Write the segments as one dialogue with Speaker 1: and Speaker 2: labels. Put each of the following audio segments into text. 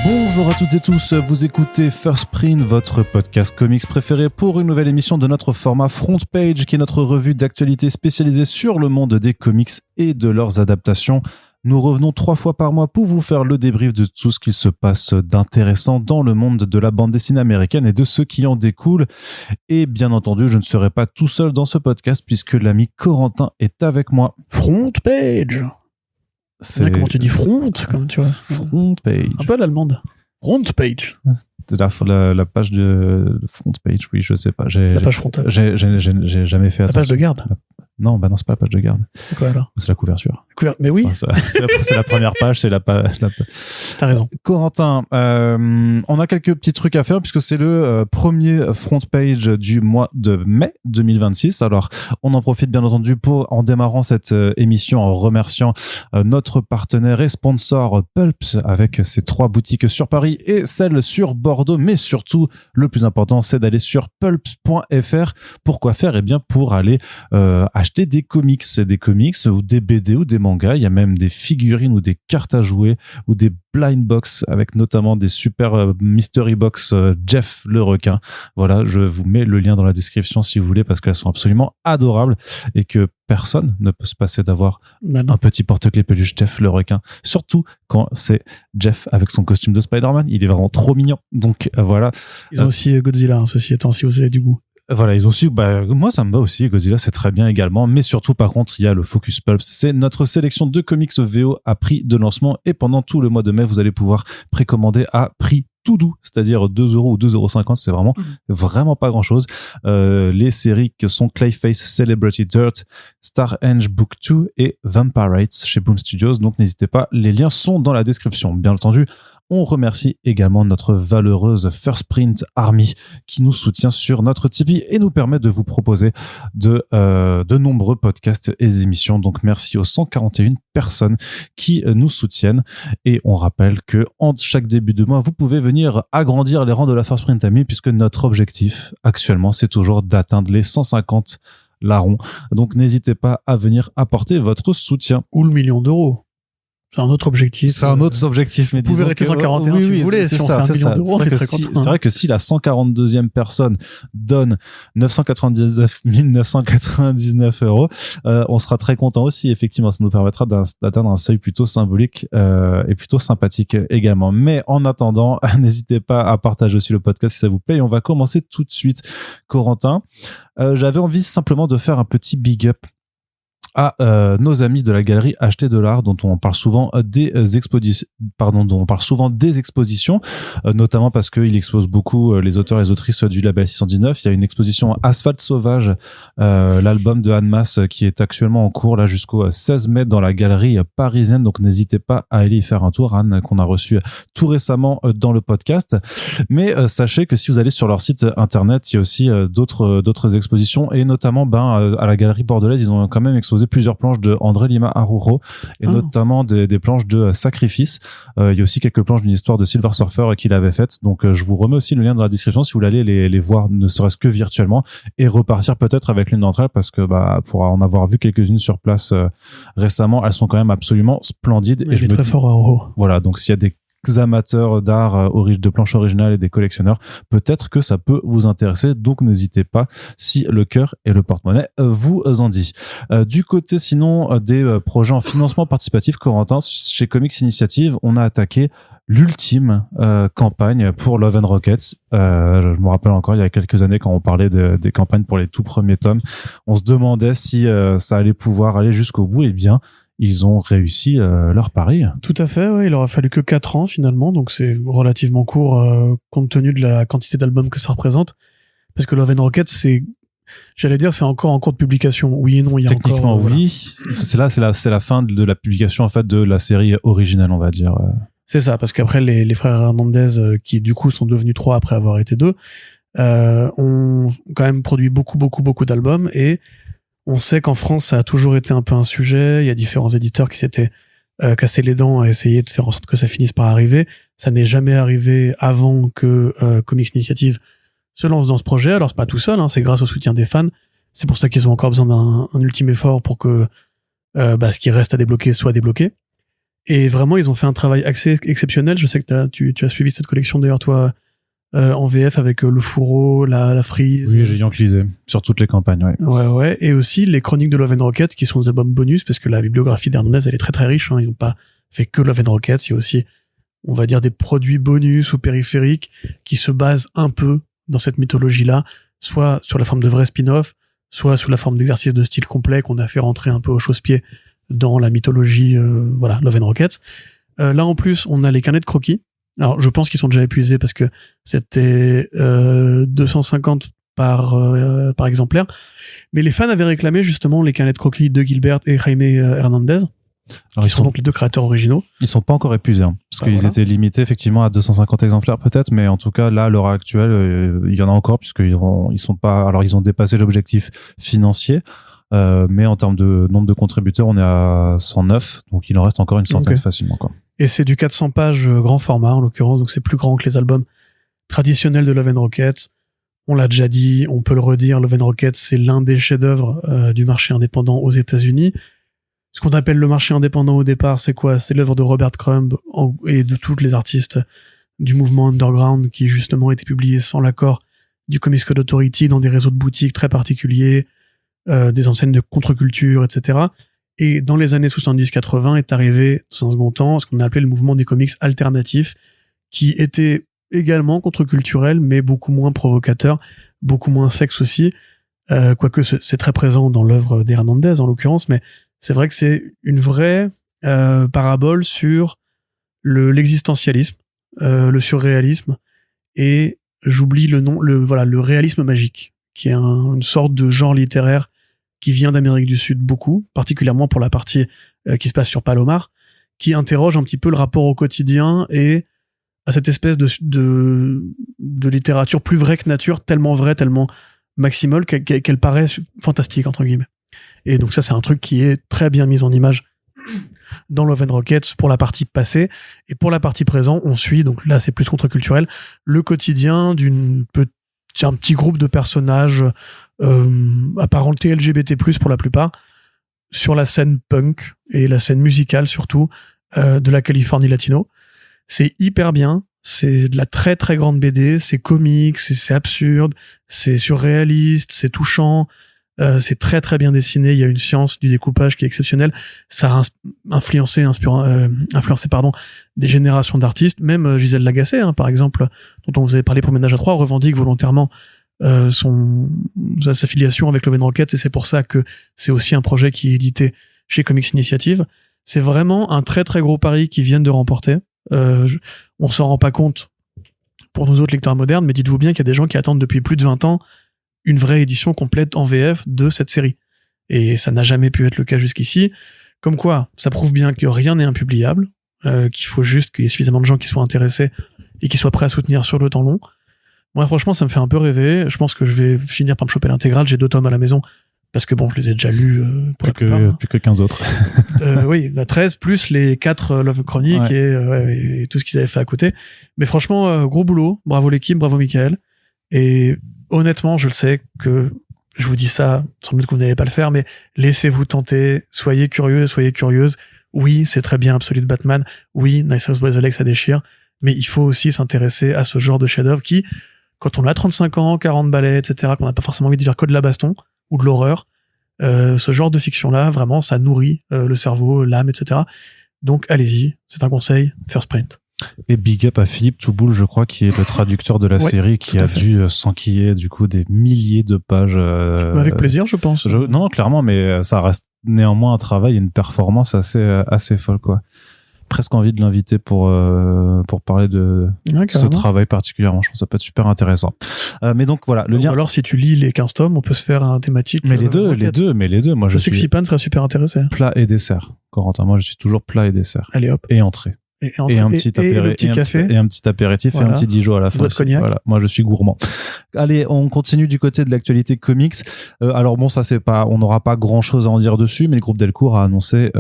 Speaker 1: Bonjour à toutes et tous, vous écoutez First Print, votre podcast comics préféré pour une nouvelle émission de notre format Front Page, qui est notre revue d'actualité spécialisée sur le monde des comics et de leurs adaptations. Nous revenons 3 fois par mois pour vous faire le débrief de tout ce qu'il se passe d'intéressant dans le monde de la bande dessinée américaine et de ce qui en découle. Et bien entendu, je ne serai pas tout seul dans ce podcast puisque l'ami Corentin est avec moi.
Speaker 2: Front Page. C'est... Comment tu dis front, comme tu vois.
Speaker 1: Front Page.
Speaker 2: Un peu à l'allemande. Front Page.
Speaker 1: C'est la page de Front Page, oui, je sais pas.
Speaker 2: La page frontale.
Speaker 1: J'ai jamais fait attention.
Speaker 2: La page de garde.
Speaker 1: Non, c'est pas la page de garde.
Speaker 2: C'est quoi alors?
Speaker 1: C'est la couverture.
Speaker 2: Mais oui.
Speaker 1: Enfin, c'est la première page, c'est la page.
Speaker 2: T'as raison.
Speaker 1: Corentin, on a quelques petits trucs à faire puisque c'est le premier front page du mois de mai 2026. Alors, on en profite bien entendu en démarrant cette émission en remerciant notre partenaire et sponsor Pulps avec ses 3 boutiques sur Paris et celle sur Bordeaux. Mais surtout, le plus important, c'est d'aller sur pulps.fr. Pourquoi faire? Eh bien, pour aller acheter des comics ou des BD ou des mangas. Il y a même des figurines ou des cartes à jouer ou des blind box avec notamment des super mystery box Jeff le requin. Voilà, je vous mets le lien dans la description si vous voulez parce qu'elles sont absolument adorables et que personne ne peut se passer d'avoir un petit porte-clés peluche Jeff le requin. Surtout quand c'est Jeff avec son costume de Spider-Man. Il est vraiment trop mignon. Donc voilà.
Speaker 2: Ils ont aussi Godzilla, ceci étant, si vous avez du goût.
Speaker 1: Voilà, ils ont su, moi ça me va aussi, Godzilla c'est très bien également, mais surtout par contre il y a le Focus Pulps, c'est notre sélection de comics VO à prix de lancement et pendant tout le mois de mai vous allez pouvoir précommander à prix tout doux, c'est-à-dire 2€ ou 2,50€, c'est vraiment pas grand-chose. Les séries que sont Clayface, Celebrity Dirt, Star Henge Book 2 et Vampirites chez Boom Studios, donc n'hésitez pas, les liens sont dans la description, bien entendu. On remercie également notre valeureuse First Print Army qui nous soutient sur notre Tipeee et nous permet de vous proposer de nombreux podcasts et émissions. Donc merci aux 141 personnes qui nous soutiennent. Et on rappelle que en chaque début de mois, vous pouvez venir agrandir les rangs de la First Print Army puisque notre objectif actuellement, c'est toujours d'atteindre les 150 larrons. Donc n'hésitez pas à venir apporter votre soutien.
Speaker 2: Ou le million d'euros. C'est un autre objectif.
Speaker 1: C'est un autre objectif, mais
Speaker 2: vous pouvez rester 141 si vous voulez.
Speaker 1: C'est
Speaker 2: si
Speaker 1: ça,
Speaker 2: on fait
Speaker 1: c'est
Speaker 2: 1
Speaker 1: ça.
Speaker 2: million d'euros, on est très content.
Speaker 1: C'est vrai que si la 142e personne donne 999 999€, on sera très content aussi. Effectivement, ça nous permettra d'atteindre un seuil plutôt symbolique et plutôt sympathique également. Mais en attendant, n'hésitez pas à partager aussi le podcast si ça vous plaît. Et on va commencer tout de suite. Corentin, j'avais envie simplement de faire un petit big up à nos amis de la galerie Acheter de l'art dont on parle souvent des expositions, notamment parce qu'il expose beaucoup les auteurs et les autrices du label 619. Il y a une exposition Asphalte Sauvage, l'album de Anne Masse qui est actuellement en cours là jusqu'au 16 mai dans la galerie parisienne, donc n'hésitez pas à aller y faire un tour. Anne qu'on a reçu tout récemment dans le podcast, mais sachez que si vous allez sur leur site internet, il y a aussi d'autres expositions et notamment à la galerie bordelaise, ils ont quand même exposé plusieurs planches de André Lima Aruro et notamment des planches de Sacrifice. Il y a aussi quelques planches d'une histoire de Silver Surfer qu'il avait faite. Donc je vous remets aussi le lien dans la description si vous voulez aller les voir, ne serait-ce que virtuellement, et repartir peut-être avec l'une d'entre elles parce que pour en avoir vu quelques-unes sur place récemment, elles sont quand même absolument splendides.
Speaker 2: Et il est très fort Aruro.
Speaker 1: Voilà, donc s'il y a des amateurs d'art de planches originales et des collectionneurs, peut-être que ça peut vous intéresser, donc n'hésitez pas si le cœur et le porte-monnaie vous en dit. Du côté sinon des projets en financement participatif, Corentin, chez Comics Initiative, on a attaqué l'ultime campagne pour Love and Rockets. Je me rappelle encore il y a quelques années quand on parlait des campagnes pour les tout premiers tomes, on se demandait si ça allait pouvoir aller jusqu'au bout. Et bien ils ont réussi leur pari.
Speaker 2: Tout à fait, ouais. Il aura fallu que 4 ans finalement, donc c'est relativement court compte tenu de la quantité d'albums que ça représente. Parce que Love and Rockets, c'est encore en cours de publication. Oui et non, il y a
Speaker 1: techniquement
Speaker 2: encore...
Speaker 1: oui. Voilà. C'est la fin de la publication en fait de la série originale, on va dire.
Speaker 2: C'est ça, parce qu'après les frères Hernandez, qui du coup sont devenus 3 après avoir été 2, ont quand même produit beaucoup d'albums et on sait qu'en France, ça a toujours été un peu un sujet. Il y a différents éditeurs qui s'étaient cassés les dents à essayer de faire en sorte que ça finisse par arriver. Ça n'est jamais arrivé avant que Comics Initiative se lance dans ce projet. Alors, c'est pas tout seul, hein, c'est grâce au soutien des fans. C'est pour ça qu'ils ont encore besoin d'un ultime effort pour que ce qui reste à débloquer soit débloqué. Et vraiment, ils ont fait un travail assez exceptionnel. Je sais que tu as suivi cette collection d'ailleurs, toi, en VF avec le fourreau, la frise.
Speaker 1: Oui, j'ai yanklisé sur toutes les campagnes, ouais.
Speaker 2: Ouais. Et aussi les Chroniques de Love and Rockets, qui sont des albums bonus, parce que la bibliographie d'Hernandez, elle est très très riche. Hein. Ils n'ont pas fait que Love and Rockets. Il y a aussi, on va dire, des produits bonus ou périphériques qui se basent un peu dans cette mythologie-là, soit sur la forme de vrais spin-off, soit sous la forme d'exercices de style complet qu'on a fait rentrer un peu au chausse-pied dans la mythologie, Love and Rockets. Là, en plus, on a les carnets de croquis. Alors, je pense qu'ils sont déjà épuisés parce que c'était 250 par exemplaire. Mais les fans avaient réclamé justement les carnets de croquis de Gilbert et Jaime Hernandez. Alors, ils sont donc les deux créateurs originaux.
Speaker 1: Ils sont pas encore épuisés, hein, parce qu'ils étaient limités effectivement à 250 exemplaires peut-être, mais en tout cas là à l'heure actuelle, il y en a encore puisqu'ils sont pas. Alors ils ont dépassé l'objectif financier, mais en termes de nombre de contributeurs, on est à 109, donc il en reste encore une centaine facilement, quoi.
Speaker 2: Et c'est du 400 pages grand format en l'occurrence, donc c'est plus grand que les albums traditionnels de Love and Rockets. On l'a déjà dit, on peut le redire, Love and Rockets, c'est l'un des chefs-d'œuvre du marché indépendant aux États-Unis. Ce qu'on appelle le marché indépendant au départ, c'est quoi? C'est l'œuvre de Robert Crumb et de tous les artistes du mouvement underground qui justement étaient publiés sans l'accord du Comics Code Authority dans des réseaux de boutiques très particuliers, des enseignes de contre-culture, etc. Et dans les années 70-80 est arrivé, dans un second temps, ce qu'on a appelé le mouvement des comics alternatifs, qui était également contre-culturel, mais beaucoup moins provocateur, beaucoup moins sexe aussi, quoique c'est très présent dans l'œuvre d'Hernandez en l'occurrence, mais c'est vrai que c'est une vraie parabole sur l'existentialisme, le surréalisme, et j'oublie le nom, le réalisme magique, qui est une sorte de genre littéraire qui vient d'Amérique du Sud beaucoup, particulièrement pour la partie qui se passe sur Palomar, qui interroge un petit peu le rapport au quotidien et à cette espèce de littérature plus vraie que nature, tellement vraie, tellement maximale qu'elle paraît fantastique, entre guillemets. Et donc ça, c'est un truc qui est très bien mis en image dans Love and Rockets pour la partie passée. Et pour la partie présent, on suit, donc là c'est plus contre-culturel, le quotidien d'un petit groupe de personnages apparentés LGBT+, pour la plupart, sur la scène punk et la scène musicale surtout de la Californie latino. C'est hyper bien, c'est de la très très grande BD, c'est comique, c'est absurde, c'est surréaliste, c'est touchant, c'est très très bien dessiné, il y a une science du découpage qui est exceptionnelle, ça a influencé des générations d'artistes, même Gisèle Lagacé, hein, par exemple, dont on vous avait parlé pour Ménage à Trois, revendique volontairement sa filiation avec Love and Rockets, et c'est pour ça que c'est aussi un projet qui est édité chez Comics Initiative. C'est vraiment un très très gros pari qu'ils viennent de remporter. On s'en rend pas compte pour nous autres lecteurs modernes, mais dites-vous bien qu'il y a des gens qui attendent depuis plus de 20 ans une vraie édition complète en VF de cette série. Et ça n'a jamais pu être le cas jusqu'ici. Comme quoi, ça prouve bien que rien n'est impubliable, qu'il faut juste qu'il y ait suffisamment de gens qui soient intéressés et qui soient prêts à soutenir sur le temps long. Moi, franchement, ça me fait un peu rêver. Je pense que je vais finir par me choper l'intégrale. J'ai 2 tomes à la maison. Parce que bon, je les ai déjà lus pour la plupart.
Speaker 1: Plus que 15 autres.
Speaker 2: Oui, 13 plus les 4 Love Chroniques et tout ce qu'ils avaient fait à côté. Mais franchement, gros boulot. Bravo l'équipe, bravo Michael. Et honnêtement, je le sais que je vous dis ça, sans doute que vous n'allez pas le faire, mais laissez-vous tenter. Soyez curieux, soyez curieuse. Oui, c'est très bien Absolute Batman. Oui, Nice House by the Lake, ça déchire. Mais il faut aussi s'intéresser à ce genre de chef-d'œuvre qui, quand on a 35 ans, 40 balais, etc., qu'on n'a pas forcément envie de lire que de la baston ou de l'horreur, ce genre de fiction-là, vraiment, ça nourrit le cerveau, l'âme, etc. Donc, allez-y, c'est un conseil, First Print. Et
Speaker 1: big up à Philippe Touboul, je crois, qui est le traducteur de la série, qui a dû s'enquiller, du coup, des milliers de pages.
Speaker 2: Avec plaisir, je pense.
Speaker 1: Non, clairement, mais ça reste néanmoins un travail et une performance assez folle, quoi. Presque envie de l'inviter pour parler de ce travail particulièrement. Je pense que ça peut être super intéressant. Mais donc voilà, le lien.
Speaker 2: Alors si tu lis les 15 tomes, on peut se faire un thématique.
Speaker 1: Mais les deux. Moi,
Speaker 2: je sais que Sipan sera super intéressé.
Speaker 1: Plat et dessert. Corentin, moi, je suis toujours plat et dessert.
Speaker 2: Allez hop.
Speaker 1: Et entrée.
Speaker 2: Et
Speaker 1: un petit
Speaker 2: café.
Speaker 1: Et un petit apéritif et un petit Dijon à la fin.
Speaker 2: De cognac.
Speaker 1: Voilà. Moi, je suis gourmand. Allez, on continue du côté de l'actualité comics. Alors bon, ça c'est pas, on n'aura pas grand chose à en dire dessus, mais le groupe Delcourt a annoncé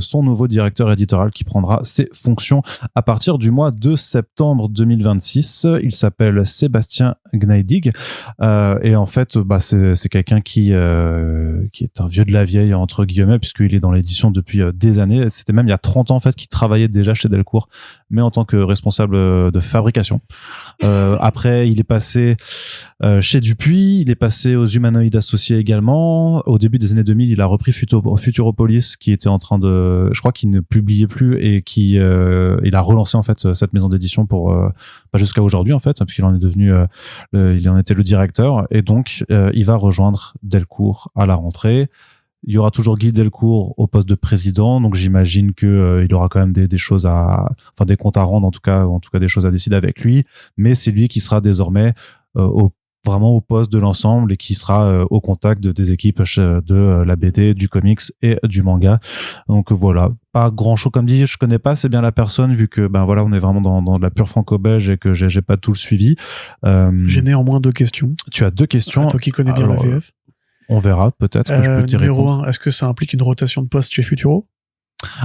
Speaker 1: son nouveau directeur éditorial qui prendra ses fonctions à partir du mois de septembre 2026. Il s'appelle Sébastien Gneidig et en fait, c'est quelqu'un qui est un vieux de la vieille entre guillemets puisqu'il est dans l'édition depuis des années. C'était même il y a 30 ans en fait qu'il travaillait déjà chez Delcourt, mais en tant que responsable de fabrication. Après, il est passé chez Dupuis, il est passé aux Humanoïdes Associés également. Au début des années 2000, il a repris Futuropolis, qui était en train de, je crois qu'il ne publiait plus et qui, il a relancé en fait cette maison d'édition pour pas jusqu'à aujourd'hui en fait, puisqu'il en est devenu, il en était le directeur et donc il va rejoindre Delcourt à la rentrée. Il y aura toujours Guy Delcourt au poste de président, donc j'imagine que il aura quand même des choses des comptes à rendre en tout cas des choses à décider avec lui. Mais c'est lui qui sera désormais vraiment au poste de l'ensemble et qui sera au contact des équipes de la BD, du comics et du manga. Donc voilà, pas grand chose comme dit. Je connais pas assez bien la personne vu que on est vraiment dans de la pure franco-belge et que j'ai pas tout le suivi.
Speaker 2: J'ai néanmoins 2 questions.
Speaker 1: Tu as 2 questions.
Speaker 2: Toi qui connais bien la VF.
Speaker 1: On verra, peut-être que je peux t'y répondre.
Speaker 2: Numéro 1, est-ce que ça implique une rotation de poste chez Futuro ?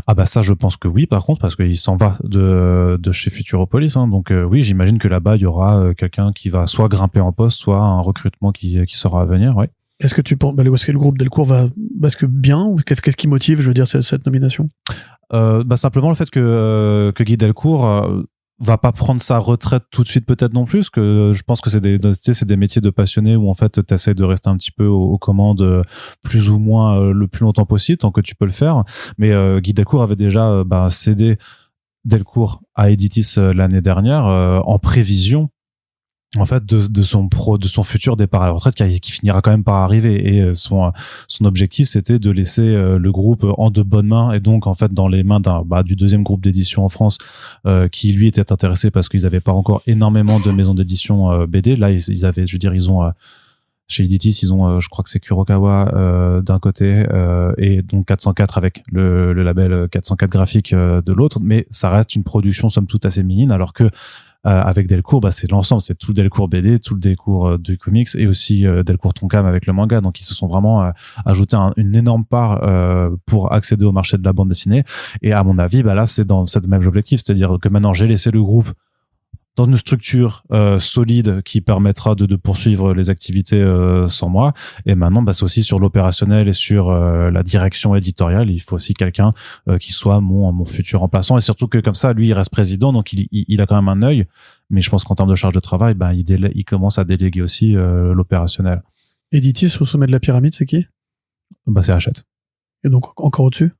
Speaker 1: Ah ça je pense que oui par contre parce qu'il s'en va de chez Futuropolis donc oui j'imagine que là-bas il y aura quelqu'un qui va soit grimper en poste soit un recrutement qui sera à venir. Ouais.
Speaker 2: Est-ce que tu penses est-ce que le groupe Delcourt va basculer bien ou qu'est-ce qui motive cette nomination ?
Speaker 1: Simplement le fait que Guy Delcourt va pas prendre sa retraite tout de suite peut-être non plus parce que je pense que c'est des métiers de passionnés où en fait tu essaies de rester un petit peu aux commandes plus ou moins le plus longtemps possible tant que tu peux le faire, mais Guy Delcourt avait déjà cédé Delcourt à Editis l'année dernière en prévision en fait de son futur départ à la retraite qui finira quand même par arriver et son objectif c'était de laisser le groupe en de bonnes mains et donc en fait dans les mains du deuxième groupe d'édition en France qui lui était intéressé parce qu'ils n'avaient pas encore énormément de maisons d'édition BD. Là ils avaient ils ont chez Editis ils ont je crois que c'est Kurokawa d'un côté et donc 404 avec le label 404 graphique de l'autre, mais ça reste une production somme toute assez minime alors que avec Delcourt, c'est l'ensemble, c'est tout Delcourt BD, tout le Delcourt du comics et aussi Delcourt Tonkam avec le manga. Donc ils se sont vraiment ajouté une énorme part pour accéder au marché de la bande dessinée. Et à mon avis, là c'est dans ce même objectif, c'est-à-dire que maintenant j'ai laissé le groupe dans une structure solide qui permettra de poursuivre les activités sans moi. Et maintenant, c'est aussi sur l'opérationnel et sur la direction éditoriale. Il faut aussi quelqu'un qui soit mon futur remplaçant. Et surtout que comme ça, lui, il reste président, donc il a quand même un œil. Mais je pense qu'en termes de charge de travail, il commence à déléguer aussi l'opérationnel.
Speaker 2: Editis au sommet de la pyramide, c'est qui ?
Speaker 1: C'est Hachette.
Speaker 2: Et donc encore au-dessus ?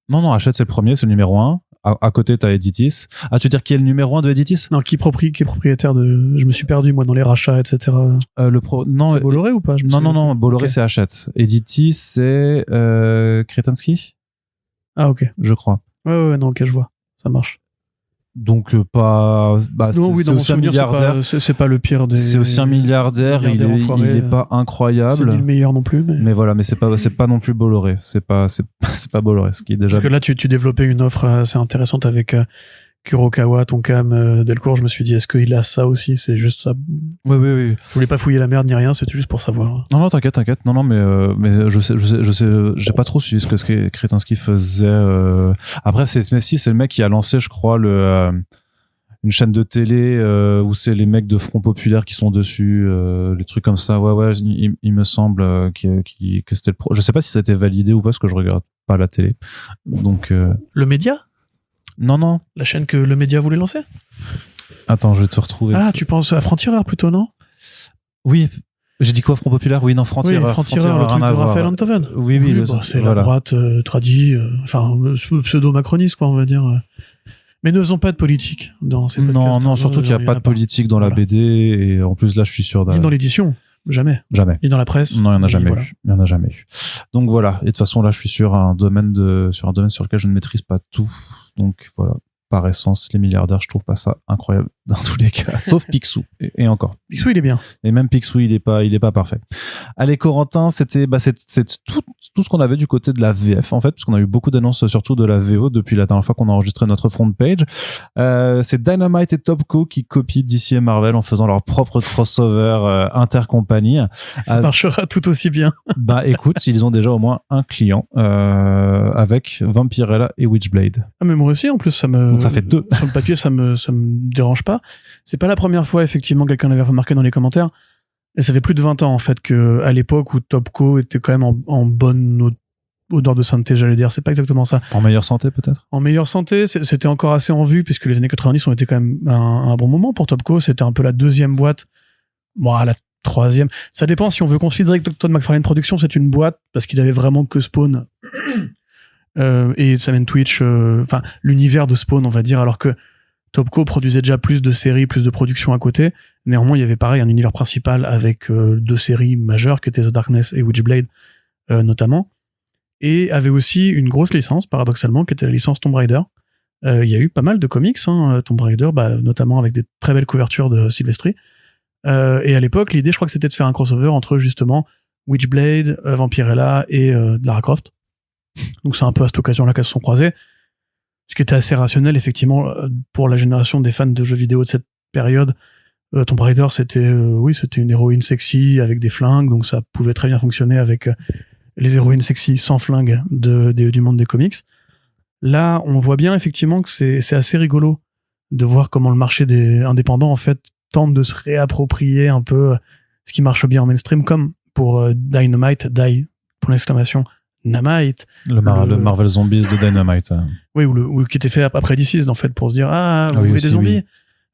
Speaker 1: Non, Hachette, c'est le premier, c'est le numéro 1. À côté, t'as Editis. Ah, tu veux dire qui est le numéro 1 de Editis ?
Speaker 2: Non, qui est propriétaire de... Je me suis perdu, moi, dans les rachats, etc.
Speaker 1: Non,
Speaker 2: c'est Bolloré ou pas ?
Speaker 1: Non, Bolloré, okay. C'est Hachette. Editis, c'est Kretinsky ?
Speaker 2: Ah, ok.
Speaker 1: Je crois.
Speaker 2: Ouais, non, ok, je vois. Ça marche.
Speaker 1: Donc non, c'est aussi un milliardaire.
Speaker 2: C'est pas le pire des.
Speaker 1: C'est aussi un milliardaire. Il est pas incroyable.
Speaker 2: C'est ni le meilleur non plus.
Speaker 1: Mais voilà, mais c'est pas non plus Bolloré. C'est pas Bolloré, ce qui est déjà.
Speaker 2: Parce que là, tu développais une offre assez intéressante avec Kurokawa, Tonkam, Delcourt. Je me suis dit, est-ce qu'il a ça aussi ? C'est juste ça.
Speaker 1: Oui.
Speaker 2: Je voulais pas fouiller la merde ni rien. C'était juste pour savoir.
Speaker 1: Non, t'inquiète. Non, mais je sais, j'ai pas trop suivi ce que Kretinsky faisait. Après, c'est le mec qui a lancé, je crois, une chaîne de télé où c'est les mecs de Front Populaire qui sont dessus, les trucs comme ça. Ouais, il me semble que c'était le je sais pas si ça a été validé ou pas parce que je regarde pas la télé. Donc
Speaker 2: le média ?
Speaker 1: Non.
Speaker 2: La chaîne que le média voulait lancer ?
Speaker 1: Attends, je vais te retrouver.
Speaker 2: Ah, tu penses à Franc-Tireur plutôt, non ?
Speaker 1: Oui. J'ai dit quoi, Front Populaire ? Oui, non, Franc-Tireur.
Speaker 2: Oui, Franc-Tireur, le truc de Raphaël Enthoven.
Speaker 1: Oui,
Speaker 2: c'est la droite tradie, pseudo-macroniste, quoi, on va dire. Mais ne faisons pas de politique dans ces podcasts.
Speaker 1: Non, surtout qu'il n'y a pas de politique dans la BD, et en plus, là, je suis sûr
Speaker 2: ni dans l'édition. Jamais.
Speaker 1: Ni
Speaker 2: dans la presse.
Speaker 1: Non, il n'y en a jamais eu. Il y en a jamais eu. Donc voilà. Et de toute façon, là, je suis sur un domaine sur lequel je ne maîtrise pas tout. Donc voilà. Par essence, les milliardaires, je trouve pas ça incroyable dans tous les cas, sauf Picsou et encore.
Speaker 2: Picsou, il est bien.
Speaker 1: Et même Picsou, il est pas parfait. Allez, Corentin, c'était c'est tout ce qu'on avait du côté de la VF en fait, parce qu'on a eu beaucoup d'annonces surtout de la VO depuis la dernière fois qu'on a enregistré notre front page. C'est Dynamite et Topco qui copient DC et Marvel en faisant leur propre crossover intercompagnie.
Speaker 2: Ça marchera tout aussi bien.
Speaker 1: Bah écoute, ils ont déjà au moins un client avec Vampirella et Witchblade.
Speaker 2: Ah mais moi aussi en plus
Speaker 1: donc ça fait 2.
Speaker 2: Sur le papier ça me dérange pas. C'est pas la première fois effectivement que quelqu'un l'avait remarqué dans les commentaires. Et ça fait plus de 20 ans en fait que à l'époque où Topco était quand même en bonne odeur de sainteté, j'allais dire, c'est pas exactement ça.
Speaker 1: En meilleure santé peut-être.
Speaker 2: En meilleure santé, c'était encore assez en vue puisque les années 90 ont été quand même un bon moment pour Topco. C'était un peu la deuxième boîte, bon la troisième. Ça dépend si on veut considérer que Todd McFarlane Productions c'est une boîte parce qu'ils avaient vraiment que Spawn et Sam Twitch, enfin l'univers de Spawn on va dire, alors que Topco produisait déjà plus de séries, plus de productions à côté. Néanmoins, il y avait pareil un univers principal avec 2 séries majeures qui étaient The Darkness et Witchblade notamment, et avait aussi une grosse licence paradoxalement qui était la licence Tomb Raider. Il y a eu pas mal de comics, Tomb Raider, notamment avec des très belles couvertures de Silvestri. Et à l'époque, l'idée, je crois que c'était de faire un crossover entre justement Witchblade, Vampirella et Lara Croft. Donc c'est un peu à cette occasion-là qu'elles se sont croisées. Ce qui était assez rationnel, effectivement, pour la génération des fans de jeux vidéo de cette période. Tomb Raider, c'était une héroïne sexy avec des flingues, donc ça pouvait très bien fonctionner avec les héroïnes sexy sans flingues du monde des comics. Là, on voit bien effectivement que c'est assez rigolo de voir comment le marché des indépendants, en fait, tente de se réapproprier un peu ce qui marche bien en mainstream, comme pour Dynamite, pour l'exclamation, Namite.
Speaker 1: Le Marvel Zombies de Dynamite.
Speaker 2: Oui, ou qui était fait après DC's, en fait, pour se dire, vous voulez des zombies? Oui.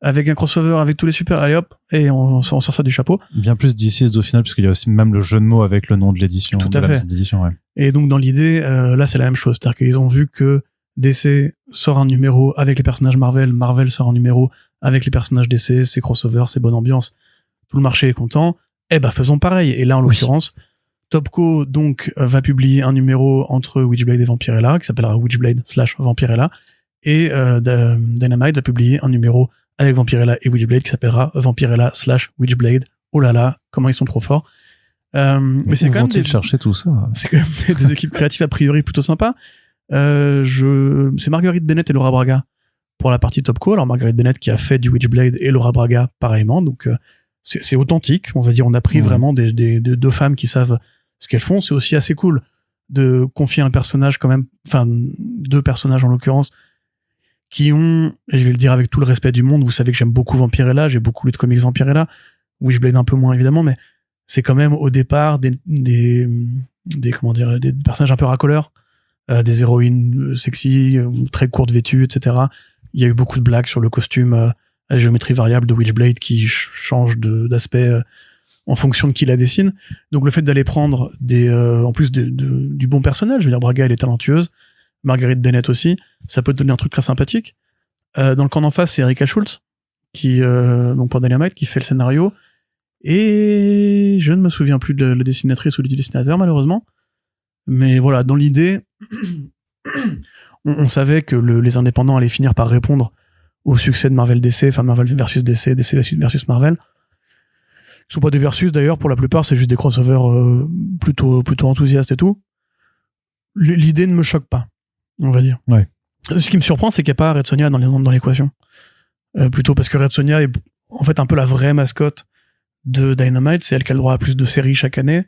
Speaker 2: Avec un crossover avec tous les super, allez hop, et on sort ça du chapeau.
Speaker 1: Bien plus DC's au final, puisqu'il y a aussi même le jeu de mots avec le nom de l'édition.
Speaker 2: Tout à fait.
Speaker 1: Ouais.
Speaker 2: Et donc, dans l'idée, là, c'est la même chose. C'est-à-dire qu'ils ont vu que DC sort un numéro avec les personnages Marvel sort un numéro avec les personnages DC, c'est crossover, c'est bonne ambiance. Tout le marché est content. Faisons pareil. Et là, en l'occurrence, Topco donc va publier un numéro entre Witchblade et Vampirella qui s'appellera Witchblade/Vampirella, et Dynamite va publier un numéro avec Vampirella et Witchblade qui s'appellera Vampirella/Witchblade. Oh là là, comment ils sont trop forts. Mais c'est quand même
Speaker 1: chercher tout ça.
Speaker 2: C'est quand même des équipes créatives a priori plutôt sympas. C'est Marguerite Bennett et Laura Braga pour la partie Topco. Alors Marguerite Bennett qui a fait du Witchblade et Laura Braga pareillement, donc c'est authentique, on va dire. On a pris vraiment des 2 femmes qui savent ce qu'elles font. C'est aussi assez cool de confier un personnage quand même, enfin 2 personnages en l'occurrence, qui ont, et je vais le dire avec tout le respect du monde, vous savez que j'aime beaucoup Vampirella, j'ai beaucoup lu de comics Vampirella, Witchblade un peu moins évidemment, mais c'est quand même au départ des personnages un peu racoleurs, des héroïnes sexy, très courtes vêtues, etc. Il y a eu beaucoup de blagues sur le costume à géométrie variable de Witchblade qui change d'aspect en fonction de qui la dessine. Donc le fait d'aller prendre en plus du bon personnage, je veux dire, Braga elle est talentueuse, Marguerite Bennett aussi, ça peut te donner un truc très sympathique. Dans le camp d'en face, c'est Erika Schultz qui donc pour Dynamite, qui fait le scénario, et je ne me souviens plus de la dessinatrice ou du dessinateur malheureusement, mais voilà, dans l'idée on savait que les indépendants allaient finir par répondre au succès de Marvel DC, enfin Marvel versus DC, DC versus Marvel. Ils sont pas des versus d'ailleurs, pour la plupart c'est juste des crossovers plutôt enthousiastes et tout. L'idée ne me choque pas, on va dire.
Speaker 1: Ouais.
Speaker 2: Ce qui me surprend, c'est qu'il n'y a pas Red Sonja dans l'équation. Plutôt parce que Red Sonja est en fait un peu la vraie mascotte de Dynamite, c'est elle qui a le droit à plus de séries chaque année.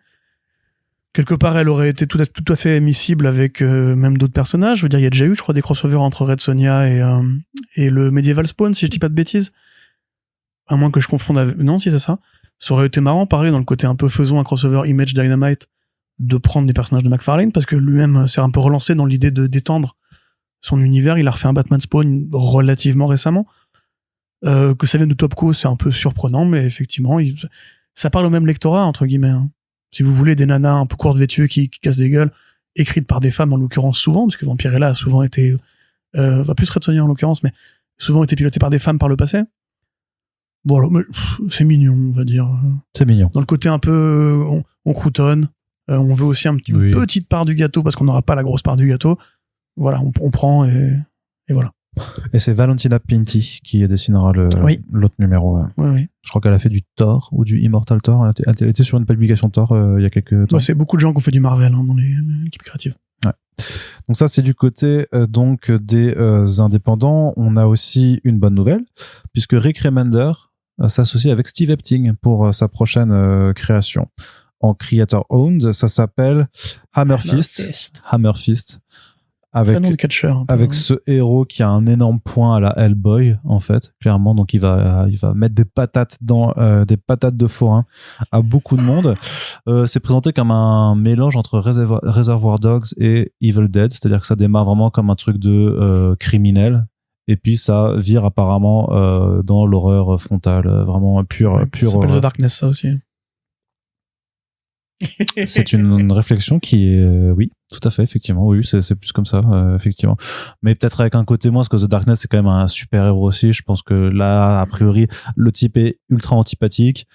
Speaker 2: Quelque part, elle aurait été tout à fait miscible avec même d'autres personnages. Je veux dire, il y a déjà eu, je crois, des crossovers entre Red Sonja et le Medieval Spawn, si je dis pas de bêtises. À moins que je confonde avec... Non, si c'est ça. Ça aurait été marrant, pareil, dans le côté un peu faisons un crossover Image Dynamite, de prendre des personnages de McFarlane, parce que lui-même s'est un peu relancé dans l'idée de d'étendre son univers. Il a refait un Batman Spawn relativement récemment. Que ça vienne de Topco, c'est un peu surprenant, mais effectivement, ça parle au même lectorat, entre guillemets. Hein. Si vous voulez des nanas un peu courtes vêtues qui cassent des gueules, écrites par des femmes en l'occurrence souvent, parce que Vampirella a souvent été, plus Red Sonja en l'occurrence, mais souvent été pilotée par des femmes par le passé. Bon, alors, c'est mignon, on va dire.
Speaker 1: C'est mignon.
Speaker 2: Dans le côté un peu, on croutonne, on veut aussi une petite part du gâteau, parce qu'on n'aura pas la grosse part du gâteau. Voilà, on prend et voilà.
Speaker 1: Et c'est Valentina Pinti qui dessinera l'autre numéro.
Speaker 2: Oui.
Speaker 1: Je crois qu'elle a fait du Thor ou du Immortal Thor. Elle était sur une publication Thor il y a quelques temps.
Speaker 2: C'est beaucoup de gens qui ont fait du Marvel dans l'équipe créative.
Speaker 1: Ouais. Donc ça, c'est du côté donc des indépendants. On a aussi une bonne nouvelle, puisque Rick Remender s'associe avec Steve Epting pour sa prochaine création. En creator owned, ça s'appelle Hammer Fist. Avec ce héros qui a un énorme point à la Hellboy, en fait, clairement. Donc, il va mettre des patates de forain à beaucoup de monde. C'est présenté comme un mélange entre Reservoir Dogs et Evil Dead. C'est-à-dire que ça démarre vraiment comme un truc de criminel. Et puis, ça vire apparemment dans l'horreur frontale, vraiment pure.
Speaker 2: Ça s'appelle The Darkness, ça aussi.
Speaker 1: C'est une réflexion qui est oui, tout à fait, effectivement, oui, c'est plus comme ça, effectivement, mais peut-être avec un côté moins, parce que The Darkness c'est quand même un super héros aussi. Je pense que là, a priori, le type est ultra antipathique,